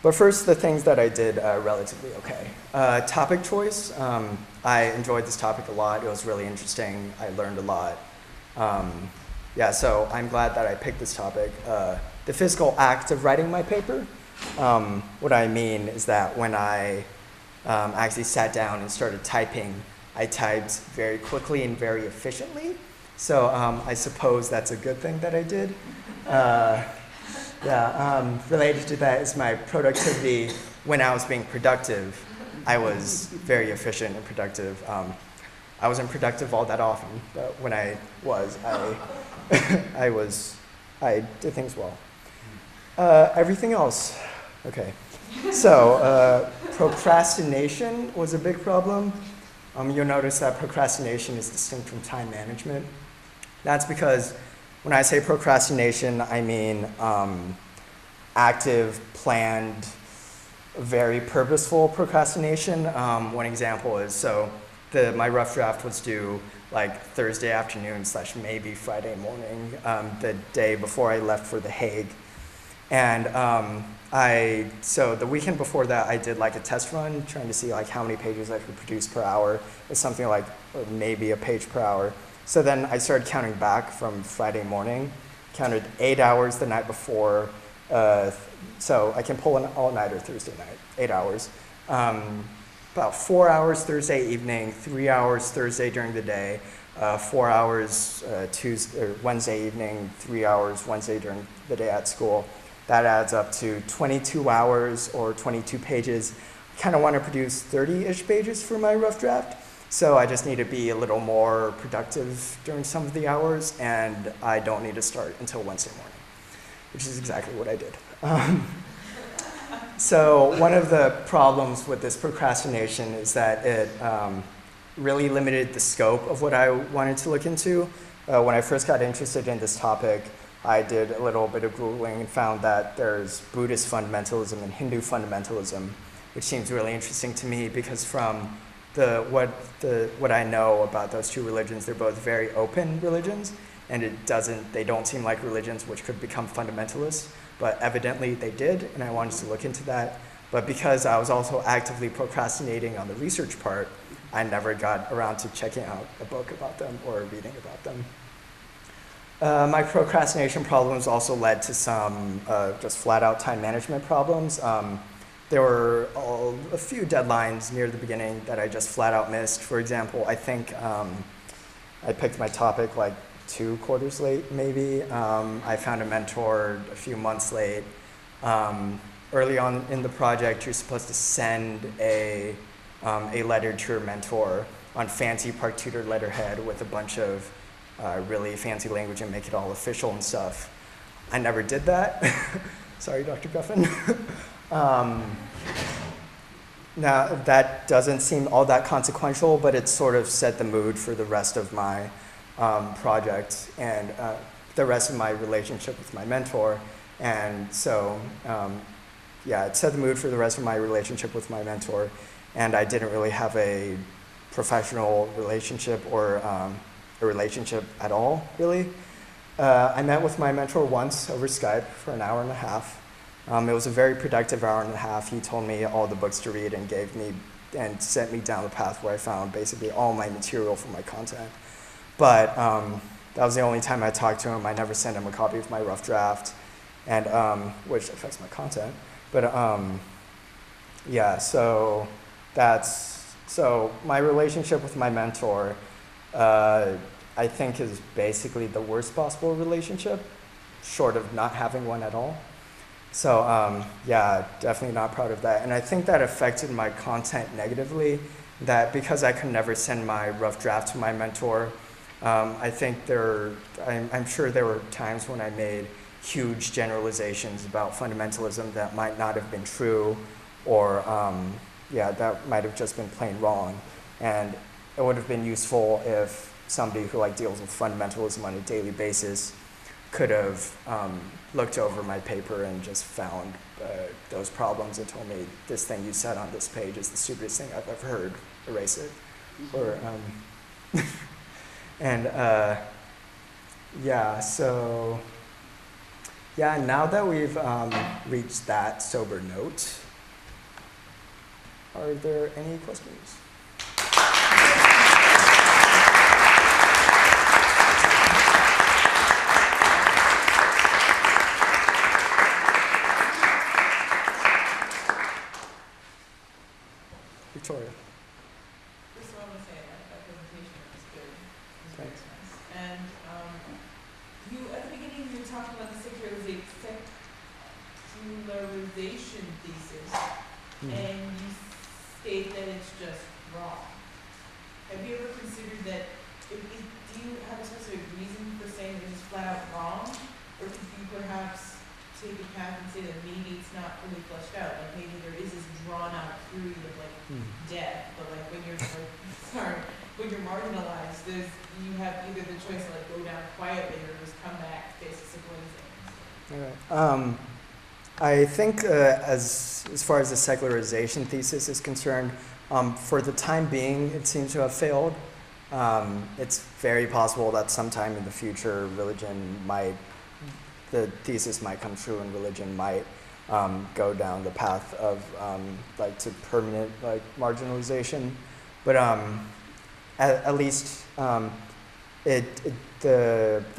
But first, the things that I did relatively okay. Topic choice, I enjoyed this topic a lot. It was really interesting. I learned a lot. So I'm glad that I picked this topic. The physical act of writing my paper, what I mean is that when I actually sat down and started typing, I typed very quickly and very efficiently. So I suppose that's a good thing that I did. Related to that is my productivity. When I was being productive, I was very efficient and productive. I wasn't productive all that often, but when I was, I did things well. Everything else, okay. So procrastination was a big problem. You'll notice that procrastination is distinct from time management. That's because when I say procrastination, I mean active, planned, very purposeful procrastination. One example is, my rough draft was due like Thursday afternoon / maybe Friday morning, the day before I left for The Hague. And the weekend before that, I did like a test run, trying to see like how many pages I could produce per hour. It's something like maybe a page per hour. So then I started counting back from Friday morning, counted 8 hours the night before. So I can pull an all-nighter Thursday night, 8 hours. About 4 hours Thursday evening, 3 hours Thursday during the day, 4 hours Wednesday evening, 3 hours Wednesday during the day at school. That adds up to 22 hours or 22 pages. I kind of want to produce 30-ish pages for my rough draft. So I just need to be a little more productive during some of the hours, and I don't need to start until Wednesday morning, which is exactly what I did. So one of the problems with this procrastination is that it really limited the scope of what I wanted to look into. When I first got interested in this topic, I did a little bit of Googling and found that there's Buddhist fundamentalism and Hindu fundamentalism, which seems really interesting to me because from what I know about those two religions, they're both very open religions, and they don't seem like religions which could become fundamentalists, but evidently they did, and I wanted to look into that. But because I was also actively procrastinating on the research part, I never got around to checking out a book about them or reading about them. My procrastination problems also led to some just flat out time management problems. There were a few deadlines near the beginning that I just flat out missed. For example, I think I picked my topic like 2 quarters late, maybe. I found a mentor a few months late. Early on in the project, you're supposed to send a letter to your mentor on fancy Park Tudor letterhead with a bunch of really fancy language and make it all official and stuff. I never did that. Sorry, Dr. Guffin. Now, that doesn't seem all that consequential, but it sort of set the mood for the rest of my project and the rest of my relationship with my mentor. And so, yeah, it set the mood for the rest of my relationship with my mentor. And I didn't really have a professional relationship or a relationship at all, really. I met with my mentor once over Skype for an hour and a half. It was a very productive hour and a half. He told me all the books to read and gave me and sent me down the path where I found basically all my material for my content. But that was the only time I talked to him. I never sent him a copy of my rough draft, and which affects my content. But yeah, so my relationship with my mentor, I think, is basically the worst possible relationship, short of not having one at all. So yeah, definitely not proud of that. And I think that affected my content negatively, that because I could never send my rough draft to my mentor, I think I'm sure there were times when I made huge generalizations about fundamentalism that might not have been true, or yeah, that might have just been plain wrong. And it would have been useful if somebody who deals with fundamentalism on a daily basis could have looked over my paper and just found those problems and told me, this thing you said on this page is the stupidest thing I've ever heard, erase it. Or, and yeah, so, yeah, now that we've reached that sober note, are there any questions? Victoria. Just want to say that presentation was good. It was Thanks. very nice. And you, at the beginning, you were talking about the secularization thesis, and you state that it's just wrong. Have you ever considered that, do you have a specific reason for saying that it's flat out wrong? Or could you perhaps take a path and say that maybe it's not fully fleshed out, like maybe there is this drawn out period of death, but when you're when you're marginalized, you have either the choice to go down quietly or just come back, face the blazing. All right. I think as far as the secularization thesis is concerned, for the time being, it seems to have failed. It's very possible that sometime in the future, the thesis might come true and religion might go down the path of to permanent marginalization. But at least the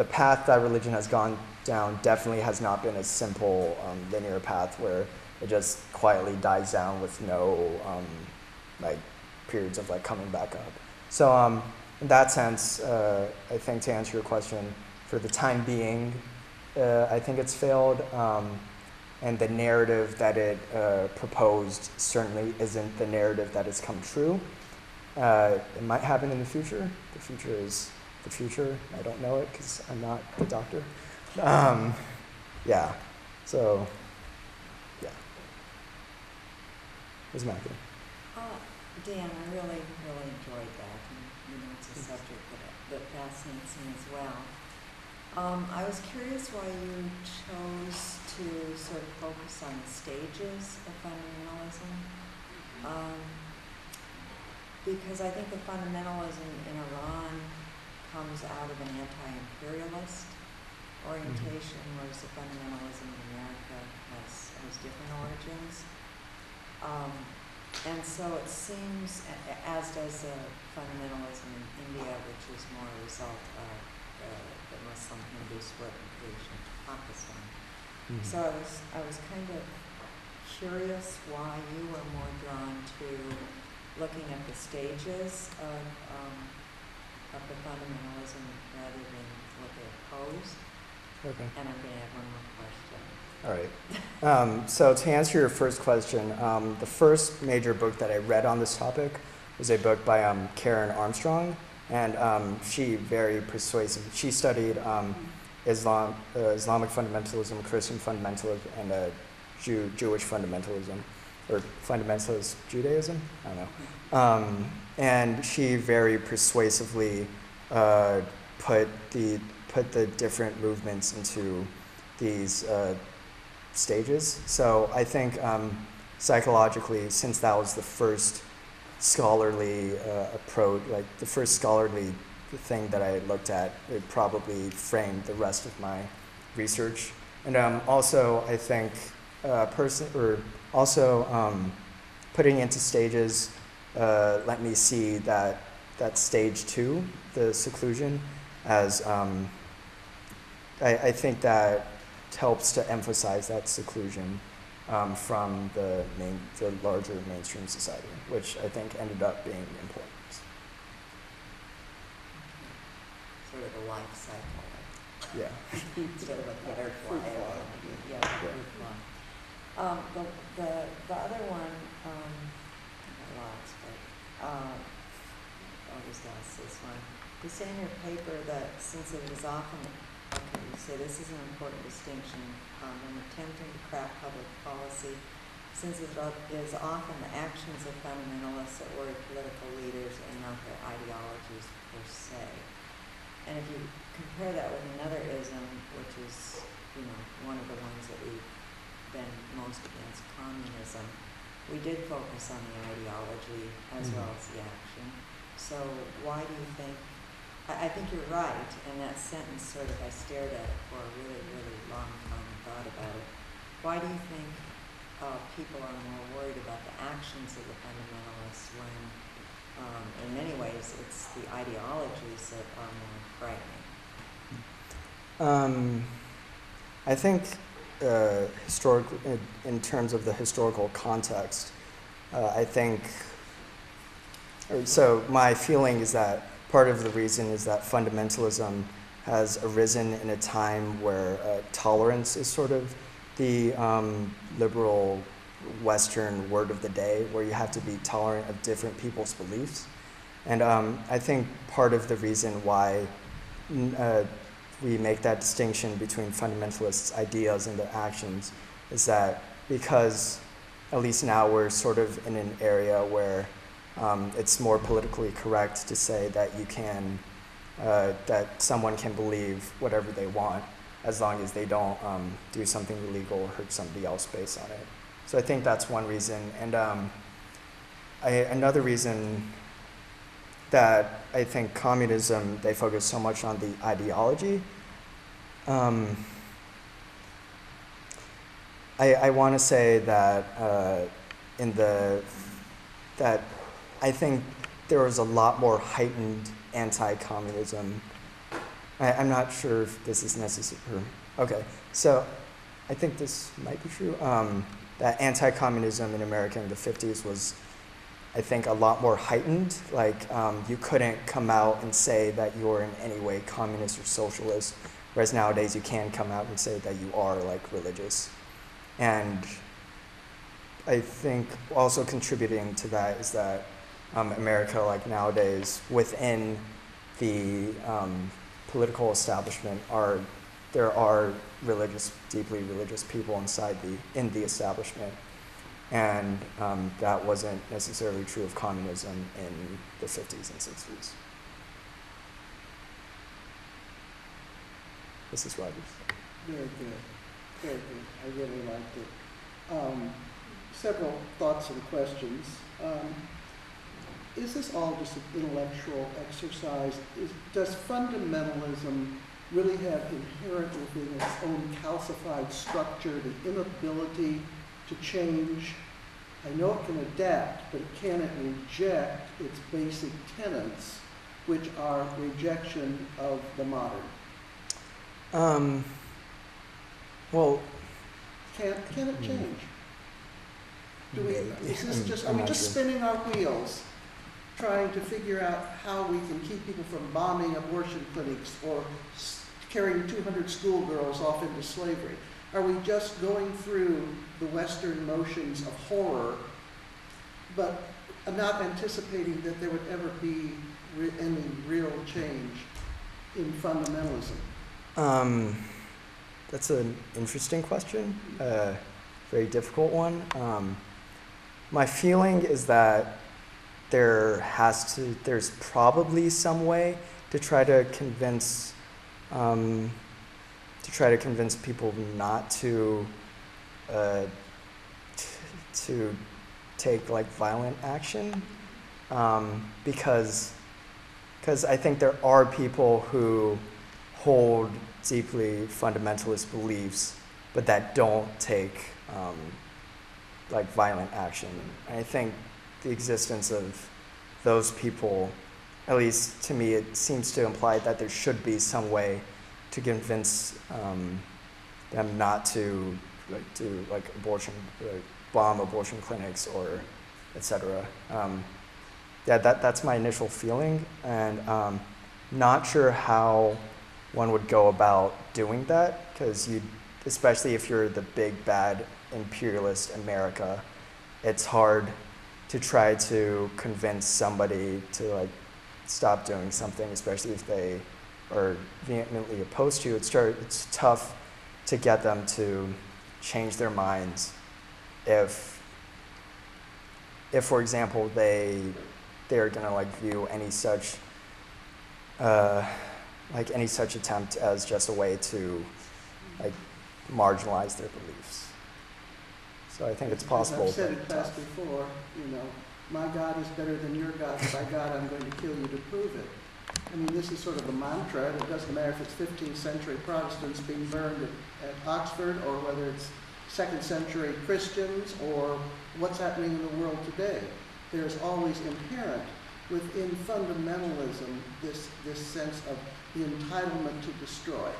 path that religion has gone down definitely has not been a simple linear path where it just quietly dies down with no periods of coming back up. So in that sense, I think to answer your question, for the time being, I think it's failed, and the narrative that it proposed certainly isn't the narrative that has come true. It might happen in the future. The future is the future. I don't know it because I'm not the doctor. Yeah, so, yeah. Ms. Mackie. Dan, I really, really enjoyed that, and it's a subject that fascinates me as well. I was curious why you chose to sort of focus on the stages of fundamentalism, because I think the fundamentalism in Iran comes out of an anti-imperialist orientation, whereas the fundamentalism in America has different origins. And so it seems, as does fundamentalism in India, which is more a result of the Muslim-Hindu split inclusion to Pakistan. So I was kind of curious why you were more drawn to looking at the stages of the fundamentalism rather than what they oppose. Okay. And I'm going to add one more question. All right. So to answer your first question, the first major book that I read on this topic was a book by Karen Armstrong, and she very persuasive. She studied Islamic fundamentalism, Christian fundamentalism, and Jewish fundamentalism, or fundamentalist Judaism, I don't know. And she very persuasively put the different movements into these stages. So I think psychologically, since that was the first scholarly approach, like the first scholarly thing that I looked at, it probably framed the rest of my research. And also, I think putting into stages let me see that stage 2, the seclusion, as I think that helps to emphasize that seclusion from the larger mainstream society, which I think ended up being important. Sort of a life cycle. Yeah. Sort of a butterfly. Yeah, fruit fly. The other one, I lost, but I'll just ask this one. You say in your paper that since it is often, okay, you say this is an important distinction when attempting to craft public policy, since it is often the actions of fundamentalists that worry political leaders and not their ideologies per se. And if you compare that with another ism, which is, one of the ones that we've been most against, communism, we did focus on the ideology as well as the action. So why do you think, I think you're right, and that sentence sort of, I stared at it for a really, really long time and thought about it. Why do you think people are more worried about the actions of the fundamentalists when in many ways it's the ideologies that are more frightening? I think in terms of the historical context, I think, so my feeling is that part of the reason is that fundamentalism has arisen in a time where tolerance is sort of the liberal Western word of the day, where you have to be tolerant of different people's beliefs. And I think part of the reason why we make that distinction between fundamentalists' ideas and their actions is that because, at least now, we're sort of in an area where it's more politically correct to say that you can, that someone can believe whatever they want as long as they don't do something illegal or hurt somebody else based on it. So I think that's one reason. And another reason that I think communism, they focus so much on the ideology. I want to say that that I think there was a lot more heightened anti-communism. I'm not sure if this is necessary. Okay, so I think this might be true. That anti-communism in America in the 50s was, I think, a lot more heightened. Like, you couldn't come out and say that you were in any way communist or socialist, whereas nowadays you can come out and say that you are, like, religious. And I think also contributing to that is that America, like nowadays, within the political establishment, there are deeply religious people in the establishment. And that wasn't necessarily true of communism in the 50s and 60s. Mrs. Rogers. Very good. Very good. I really liked it. Several thoughts and questions. Is this all just an intellectual exercise? Does fundamentalism really have inherent within its own calcified structure the inability to change? I know it can adapt, but can it reject its basic tenets, which are rejection of the modern? Well, can it change? Is this just, are I'm we not just sure. spinning our wheels, trying to figure out how we can keep people from bombing abortion clinics or carrying 200 schoolgirls off into slavery? Are we just going through the Western motions of horror, but not anticipating that there would ever be any real change in fundamentalism? That's an interesting question, very difficult one. my feeling is that there's probably some way to try to convince people not to to take like violent action, because I think there are people who hold deeply fundamentalist beliefs, but that don't take like violent action. And I think the existence of those people, at least to me, it seems to imply that there should be some way to convince them not to like do like abortion, bomb abortion clinics or etc. Yeah, that's my initial feeling, and not sure how one would go about doing that, because especially if you're the big bad imperialist America, it's hard to try to convince somebody to like stop doing something, especially if they are vehemently opposed to it. It's tough to get them to change their minds if for example, they're gonna like view any such attempt as just a way to like marginalize their beliefs. So I think it's possible. As I've said it past before, my God is better than your God, and by God I'm going to kill you to prove it. I mean, this is sort of a mantra, and it doesn't matter if it's 15th century Protestants being burned at Oxford, or whether it's 2nd century Christians, or what's happening in the world today. There's always inherent within fundamentalism this sense of the entitlement to destroy.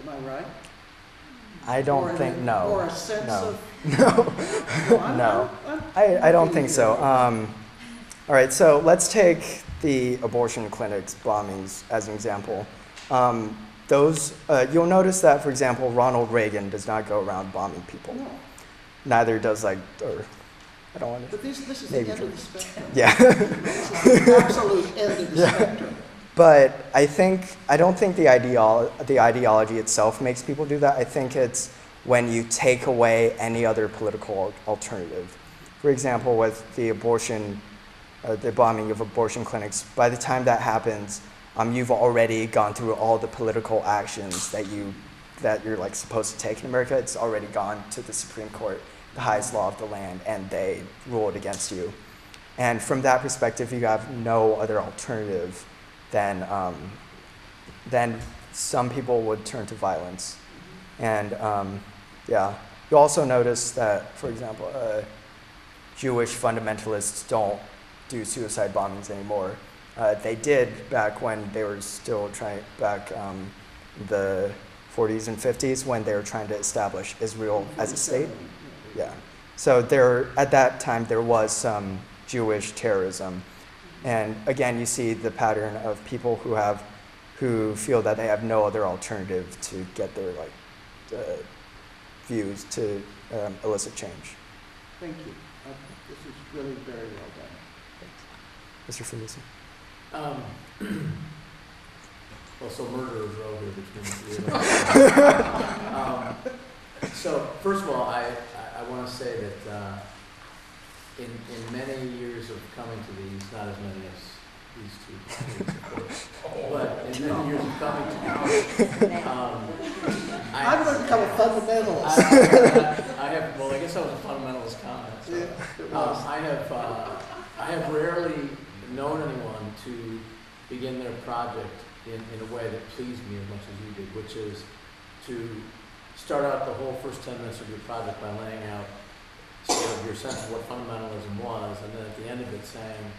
Am I right? I don't think, no. Or a sense of... No. I don't think so. All right, so let's take the abortion clinics bombings as an example. You'll notice that, for example, Ronald Reagan does not go around bombing people. No. Neither does I don't want to. But this is the end of the spectrum. Yeah. This is the absolute end of the spectrum. But I don't think the ideology itself makes people do that. I think it's when you take away any other political alternative. For example, with the bombing of abortion clinics, by the time that happens, you've already gone through all the political actions that you're like supposed to take in America. It's already gone to the Supreme Court, the highest law of the land, and they ruled against you. And from that perspective, you have no other alternative then some people would turn to violence. And you also notice that, for example, Jewish fundamentalists don't do suicide bombings anymore. They did back when they were still the 40s and 50s, when they were trying to establish Israel as a state. Yeah. So at that time there was some Jewish terrorism. And again, you see the pattern of people who feel that they have no other alternative to get their views to elicit change. Thank you. This is really very well done. Mr. Ferguson. Well, so murderers are over between the three of us. So first of all, I want to say that in many years of coming to these, not as many as these two, of course, but in many years of coming to these, I'm going to become a fundamentalist. I guess I was a fundamentalist comment. So, Yeah, it was. I have rarely known anyone to begin their project in a way that pleased me as much as you did, which is to start out the whole first 10 minutes of your project by laying out sort of your sense of what fundamentalism was, and then at the end of it saying,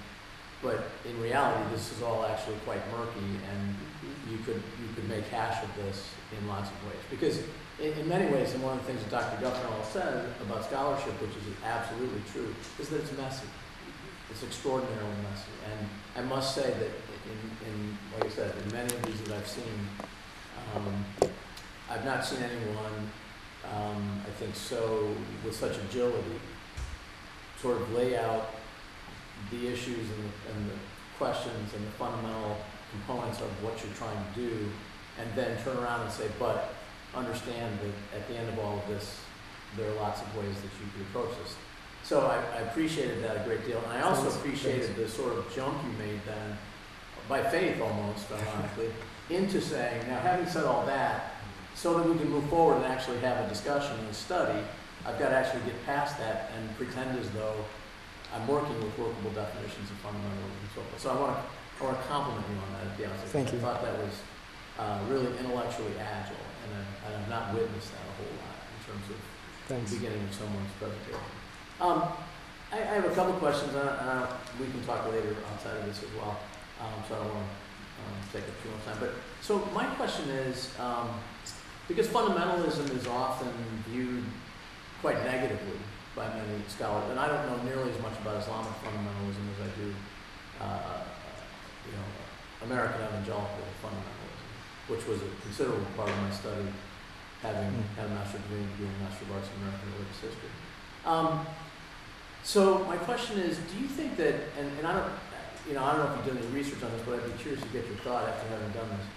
but in reality this is all actually quite murky, and you could make hash of this in lots of ways. Because in many ways, and one of the things that Dr. Duffnell said about scholarship, which is absolutely true, is that it's messy. It's extraordinarily messy. And I must say that in like I said, in many of these that I've seen, I've not seen anyone, I think so, with such agility, sort of lay out the issues and the questions and the fundamental components of what you're trying to do, and then turn around and say, but understand that at the end of all of this, there are lots of ways that you could approach this. So I appreciated that a great deal, and I also Thanks. appreciated the sort of jump you made then, by faith almost, ironically, into saying, now having said all that, so that we can move forward and actually have a discussion and a study, I've got to actually get past that and pretend as though I'm working with workable definitions of fundamentalism and so forth. So I want to compliment you on that at the outset. Thank you. I thought that was really intellectually agile, and I've not witnessed that a whole lot in terms of Thanks. the beginning of someone's presentation. I have a couple questions, and we can talk later outside of this as well, so I don't want to take up too much time. But so my question is, because fundamentalism is often viewed quite negatively by many scholars, and I don't know nearly as much about Islamic fundamentalism as I do, American evangelical fundamentalism, which was a considerable part of my study, having had a master's degree and doing a Master of Arts in American Religious History. So my question is, do you think that, and I don't know if you've done any research on this, but I'd be curious to get your thought after having done this.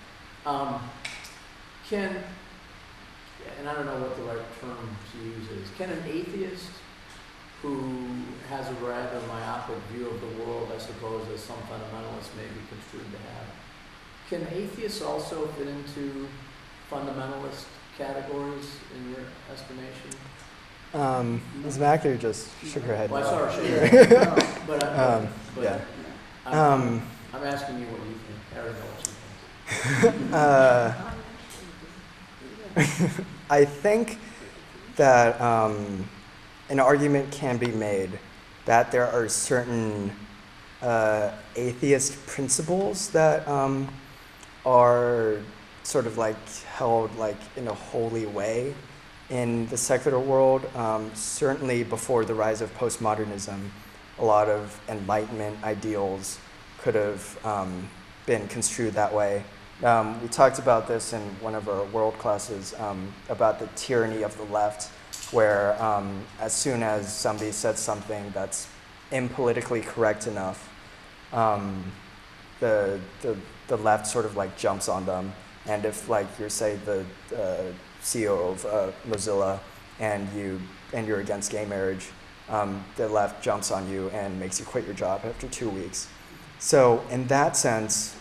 And I don't know what the right term to use is, can an atheist who has a rather myopic view of the world, I suppose, as some fundamentalists may be construed to have, can atheists also fit into fundamentalist categories in your estimation? Ms. Macker just shook her head. Well, I no. saw her shake her head. But Yeah. I'm asking you what you think. I already know what you think. I think that an argument can be made that there are certain atheist principles that are sort of like held like in a holy way in the secular world. Certainly before the rise of postmodernism, a lot of Enlightenment ideals could have been construed that way. We talked about this in one of our world classes about the tyranny of the left, where as soon as somebody says something that's impolitically correct enough, the left sort of like jumps on them. And if like you're say the CEO of Mozilla and you're against gay marriage, the left jumps on you and makes you quit your job after 2 weeks. So in that sense,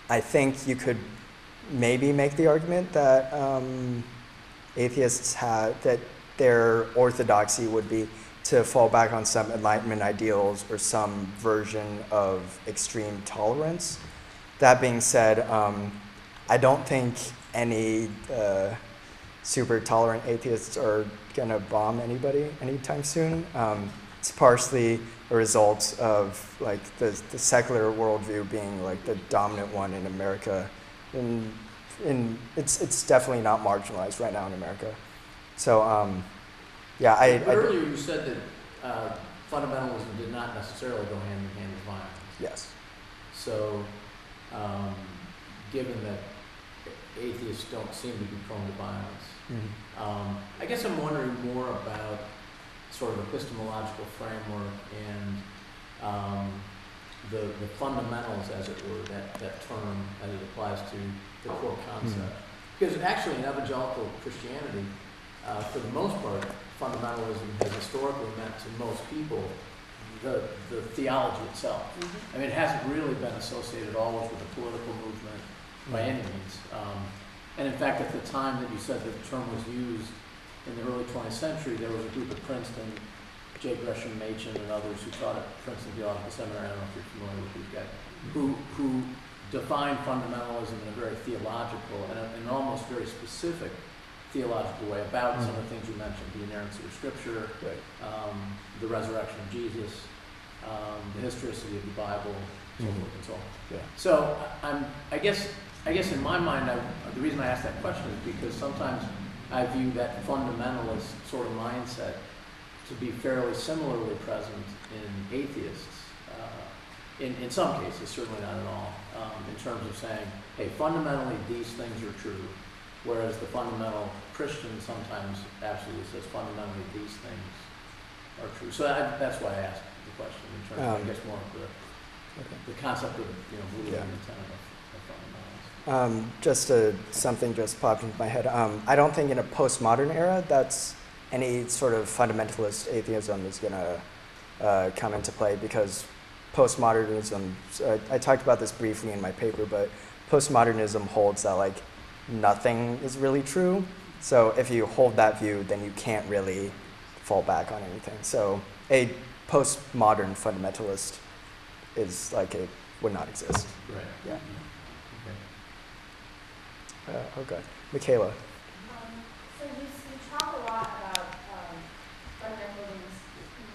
I think you could maybe make the argument that atheists that their orthodoxy would be to fall back on some Enlightenment ideals or some version of extreme tolerance. That being said, I don't think any super tolerant atheists are gonna bomb anybody anytime soon. It's partially a result of like the secular worldview being like the dominant one in America. It's definitely not marginalized right now in America. So yeah, Earlier you said that fundamentalism did not necessarily go hand in hand with violence. Yes. So given that atheists don't seem to be prone to violence, I guess I'm wondering more about sort of epistemological framework and the fundamentals, as it were, that term as it applies to the core concept. Because actually in evangelical Christianity, for the most part, fundamentalism has historically meant to most people the theology itself. I mean, it hasn't really been associated always with a political movement by any means. And in fact, at the time that you said the term was used in the early 20th century, there was a group at Princeton, J. Gresham Machen and others who taught at Princeton Theological Seminary, I don't know if you're familiar with these guys, who defined fundamentalism in a very theological and an almost very specific theological way about some of the things you mentioned, the inerrancy of Scripture, the resurrection of Jesus, the historicity of the Bible, so forth and so on. Yeah. So I guess in my mind, the reason I ask that question is because sometimes I view that fundamentalist sort of mindset to be fairly similarly present in atheists, in some cases, certainly not at all, in terms of saying, hey, fundamentally these things are true, whereas the fundamental Christian sometimes absolutely says fundamentally these things are true. So that's why I asked the question in terms of, I guess, more of the concept of, believing in the tenet of fundamentals. Something just popped into my head. I don't think in a postmodern era that's any sort of fundamentalist atheism is going to come into play, because postmodernism, I talked about this briefly in my paper, but postmodernism holds that like nothing is really true. So if you hold that view, then you can't really fall back on anything. So a postmodern fundamentalist is like it would not exist. Right. Yeah. Okay. Okay. Michaela. So you talk a lot about fundamentalisms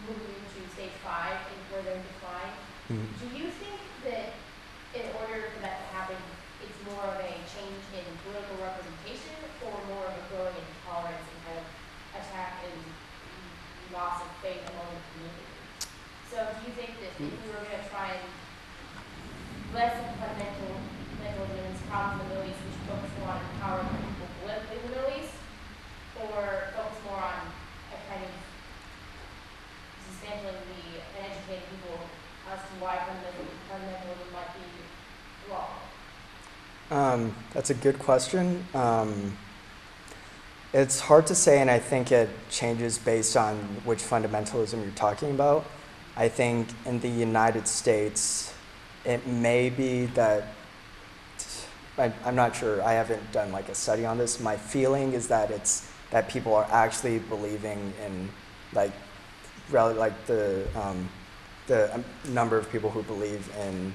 moving into stage 5 and further decline. Mhm. Do you think that in order for that to happen, it's more of a change in political representation or more of a growing intolerance and kind of attack and loss of faith among the community? So do you think that if we were going to try and lessen fundamentalism's problems in the Middle East, we should focus more on empowering people politically in the Middle East, or focus more on a kind of dismantling and educating people as to why fundamentalism might be wrong? That's a good question. It's hard to say, and I think it changes based on which fundamentalism you're talking about. I think in the United States, it may be that, I'm not sure, I haven't done like a study on this. My feeling is that it's that people are actually believing in like the number of people who believe in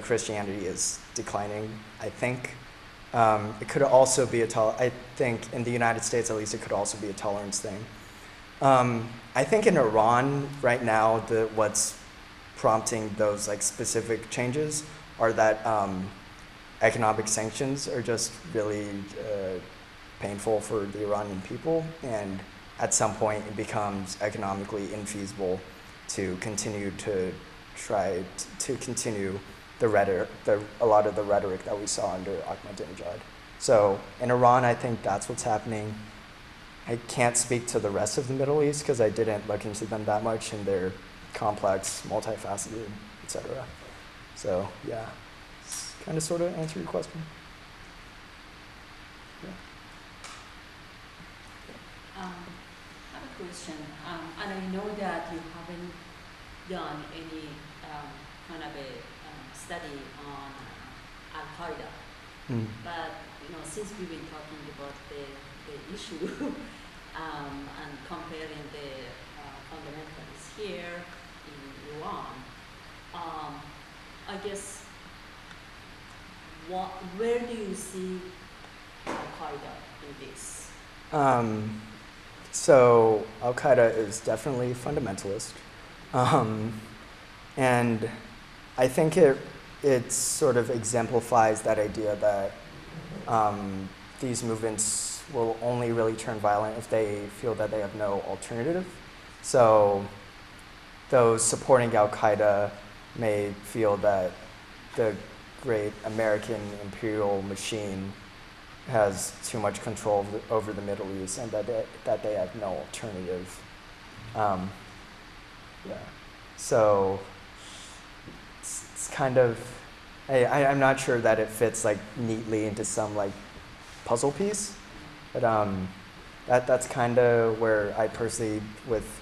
Christianity is declining, I think. It could also be I think in the United States at least, it could also be a tolerance thing. I think in Iran right now, what's prompting those like specific changes are that economic sanctions are just really painful for the Iranian people, and at some point it becomes economically infeasible to continue to try to continue the rhetoric, a lot of the rhetoric that we saw under Ahmadinejad. So in Iran, I think that's what's happening. I can't speak to the rest of the Middle East because I didn't look into them that much, and they're complex, multifaceted, etc. So yeah, kind of sort of answer your question. I have a question, and I know that you haven't done any kind of a study on Al-Qaeda, but since we've been talking about the issue and comparing the fundamentalists here in Iran, I guess where do you see Al-Qaeda in this? So Al-Qaeda is definitely fundamentalist, and I think it sort of exemplifies that idea that these movements will only really turn violent if they feel that they have no alternative. So those supporting Al-Qaeda may feel that the great American imperial machine has too much control over the Middle East, and that they have no alternative. So it's kind of, I'm not sure that it fits like neatly into some like puzzle piece, but that's kind of where I personally, with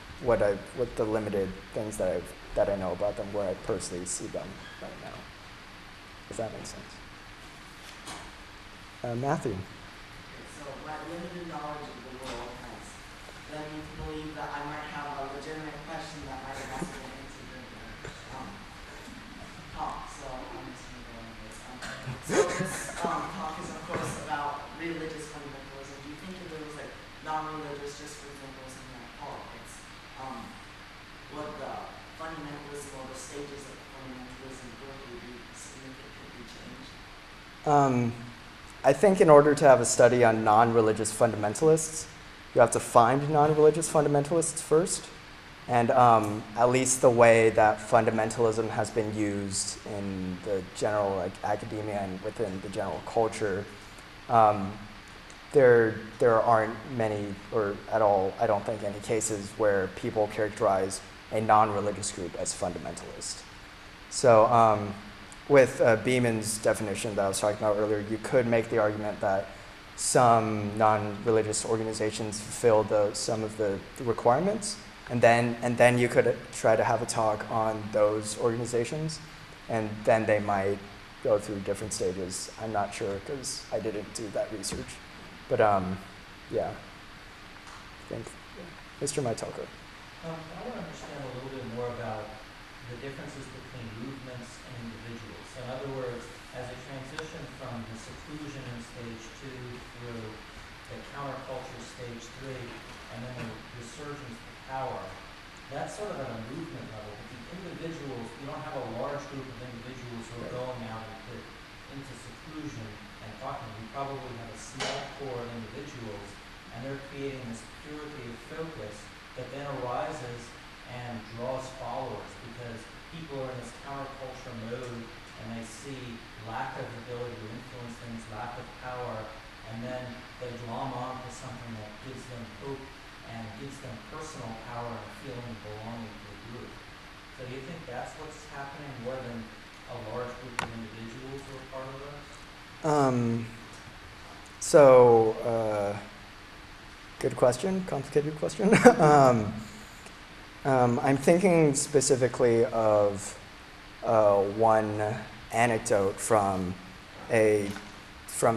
the limited things that I know about them, where I personally see them right now. If that makes sense. Matthew. So my limited knowledge of the world has led me to believe that I might have a legitimate question that might have also been answered during the talk. So I'm just going to go into this. So this talk is of course about religious fundamentalism. Do you think if there was like non-religious, just for example, something like politics, would the fundamentalism or the stages of fundamentalism would be significantly changed? I think in order to have a study on non-religious fundamentalists, you have to find non-religious fundamentalists first. And at least the way that fundamentalism has been used in the general academia and within the general culture, there aren't many, or at all, I don't think any cases where people characterize a non-religious group as fundamentalist. So with Beeman's definition that I was talking about earlier, you could make the argument that some non-religious organizations fulfill some of the requirements, and then you could try to have a talk on those organizations, and then they might go through different stages. I'm not sure because I didn't do that research, but yeah. I think Mr. Maitoko. I want to understand a little bit more about the differences between movements and individuals. So in other words, as a transition from the seclusion in stage 2 through the counterculture stage 3, and then the resurgence of power, that's sort of at a movement level. But the individuals, you don't have a large group of individuals who are going out into seclusion and talking. You probably have a small core of individuals, and they're creating this purity of focus that then arises and draws followers, because people are in this counterculture mode and they see lack of ability to influence things, lack of power, and then they glom on to something that gives them hope and gives them personal power and a feeling of belonging to the group. So do you think that's what's happening more than a large group of individuals who are part of this? Good question, complicated question. I'm thinking specifically of one anecdote from the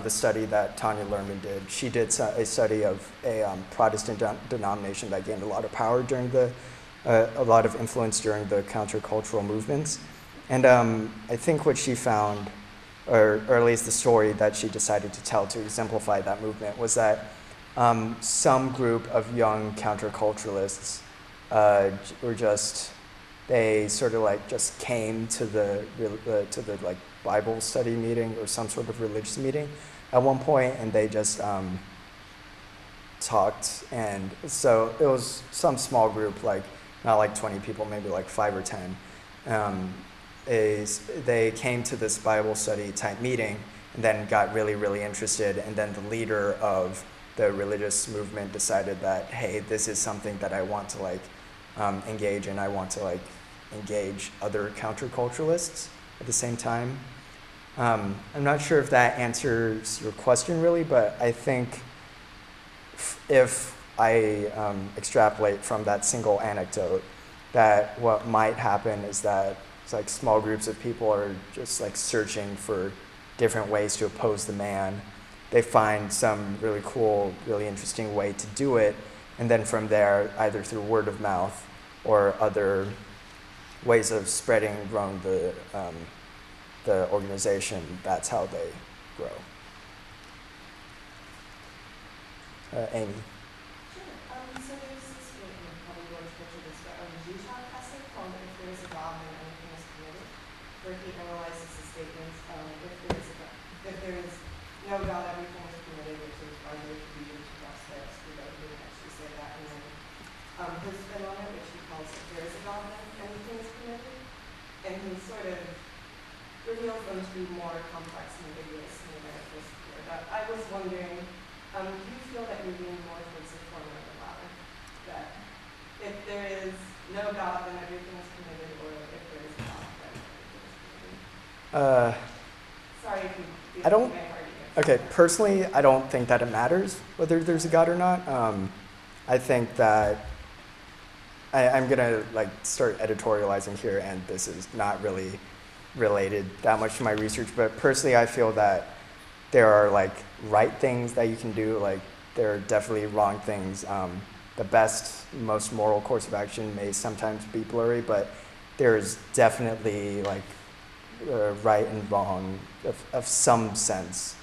study that Tanya Lerman did. She did a study of a Protestant denomination that gained a lot of power during a lot of influence during the countercultural movements. And I think what she found, or at least the story that she decided to tell to exemplify that movement, was that some group of young counterculturalists they sort of like just came to the like Bible study meeting or some sort of religious meeting at one point, and they just talked. And so it was some small group, like not like 20 people, maybe like 5 or 10. They came to this Bible study type meeting and then got really, really interested, and then the leader of the religious movement decided that, hey, this is something that I want to like engage in. I want to like engage other counterculturalists at the same time. I'm not sure if that answers your question really, but I think if I extrapolate from that single anecdote, that what might happen is that it's like small groups of people are just like searching for different ways to oppose the man. They find some really cool, really interesting way to do it, and then from there, either through word of mouth or other ways of growing the organization, that's how they grow. Amy. Sure. So there's this, probably going to picture this, but Utah essay called "If There Is a God, Then Anything Is Permitted," where he analyzes the statements, if there is no God, everything is permitted, which is largely attributed to Dostoevsky, but he didn't actually say that. And then his spin on it, which he calls "If There Is a God, Then Anything Is Permitted," and he sort of reveals them to be more complex and ambiguous than the first year. But I was wondering, do you feel that you're leaning more towards the former or the latter? That if there is no God, then everything is permitted, or if there is a God, then everything is permitted? Sorry if you I don't. my argument. Okay, personally, I don't think that it matters whether there's a God or not. I think that I'm gonna like start editorializing here, and this is not really related that much to my research, but personally, I feel that there are like right things that you can do, like there are definitely wrong things. The best, most moral course of action may sometimes be blurry, but there's definitely like right and wrong of some sense,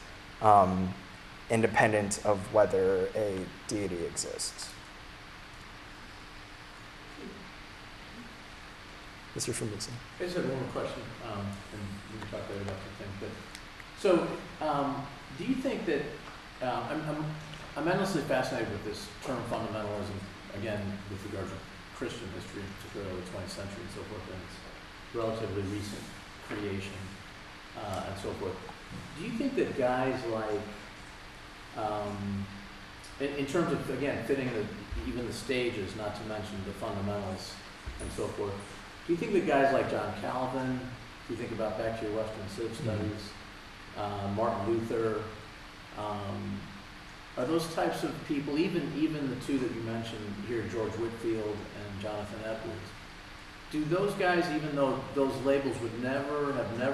independent of whether a deity exists. Mr. Schmidt. I just have one more question, and we can talk later about some things. But so, do you think that I'm endlessly fascinated with this term fundamentalism, again with regard to Christian history, particularly the 20th century and so forth, and its relatively recent creation and so forth. Do you think that guys like, in terms of again fitting even the stages, not to mention the fundamentals and so forth, do you think that guys like John Calvin, if you think about back to your Western Civ studies, Martin Luther, are those types of people, even the two that you mentioned here, George Whitfield and Jonathan Edwards, do those guys, even though those labels have never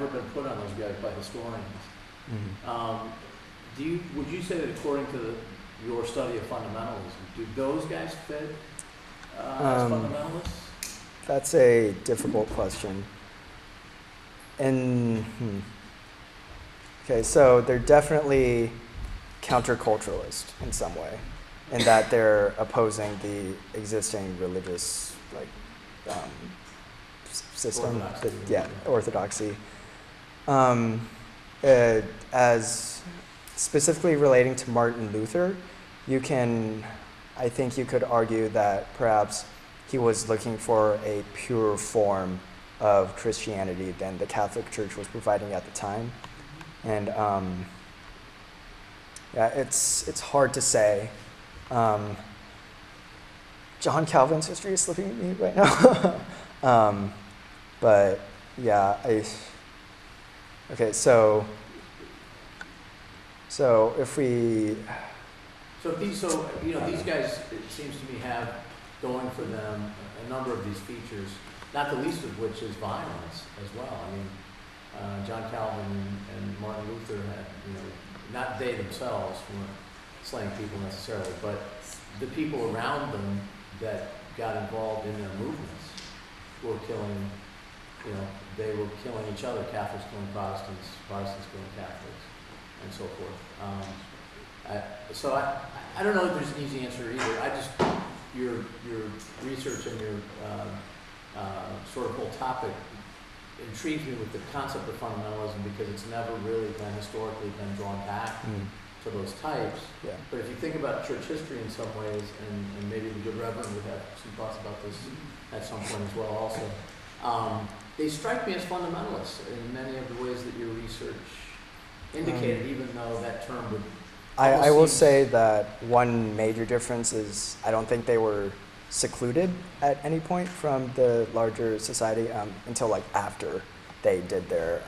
been put on those guys by historians, would you say that according to your study of fundamentalism, do those guys fit as fundamentalists? That's a difficult question. Okay, so they're definitely counterculturalist in some way, in that they're opposing the existing religious system, orthodoxy. As specifically relating to Martin Luther, I think you could argue that perhaps he was looking for a purer form of Christianity than the Catholic Church was providing at the time. And it's hard to say. John Calvin's history is slipping me right now. But yeah, okay, so if we... these guys, it seems to me, have going for them a number of these features, not the least of which is violence as well. I mean, John Calvin and Martin Luther had, not they themselves weren't slaying people necessarily, but the people around them that got involved in their movements were killing, they were killing each other, Catholics killing Protestants, Protestants killing Catholics, and so forth. I don't know if there's an easy answer either. Your research and your sort of whole topic intrigues me with the concept of fundamentalism, because it's never really been historically drawn back to those types. Yeah. But if you think about church history in some ways, and maybe the good Reverend would have some thoughts about this at some point as well also, they strike me as fundamentalists in many of the ways that your research indicated, even though that term would... I will say that one major difference is I don't think they were secluded at any point from the larger society until after they did their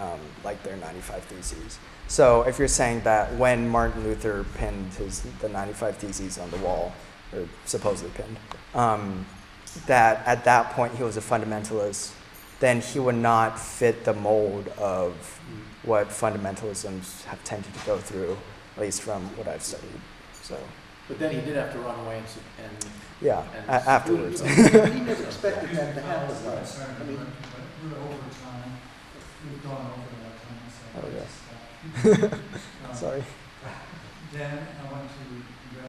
95 Theses. So if you're saying that when Martin Luther pinned the 95 Theses on the wall, or supposedly pinned, that at that point he was a fundamentalist, then he would not fit the mold of what fundamentalisms have tended to go through, at least from what I've studied. So. But then he did have to run away afterwards. He never expected that to happen, though. I mean, we're over time. We've gone over that time. Oh, yes. Sorry. Then I want to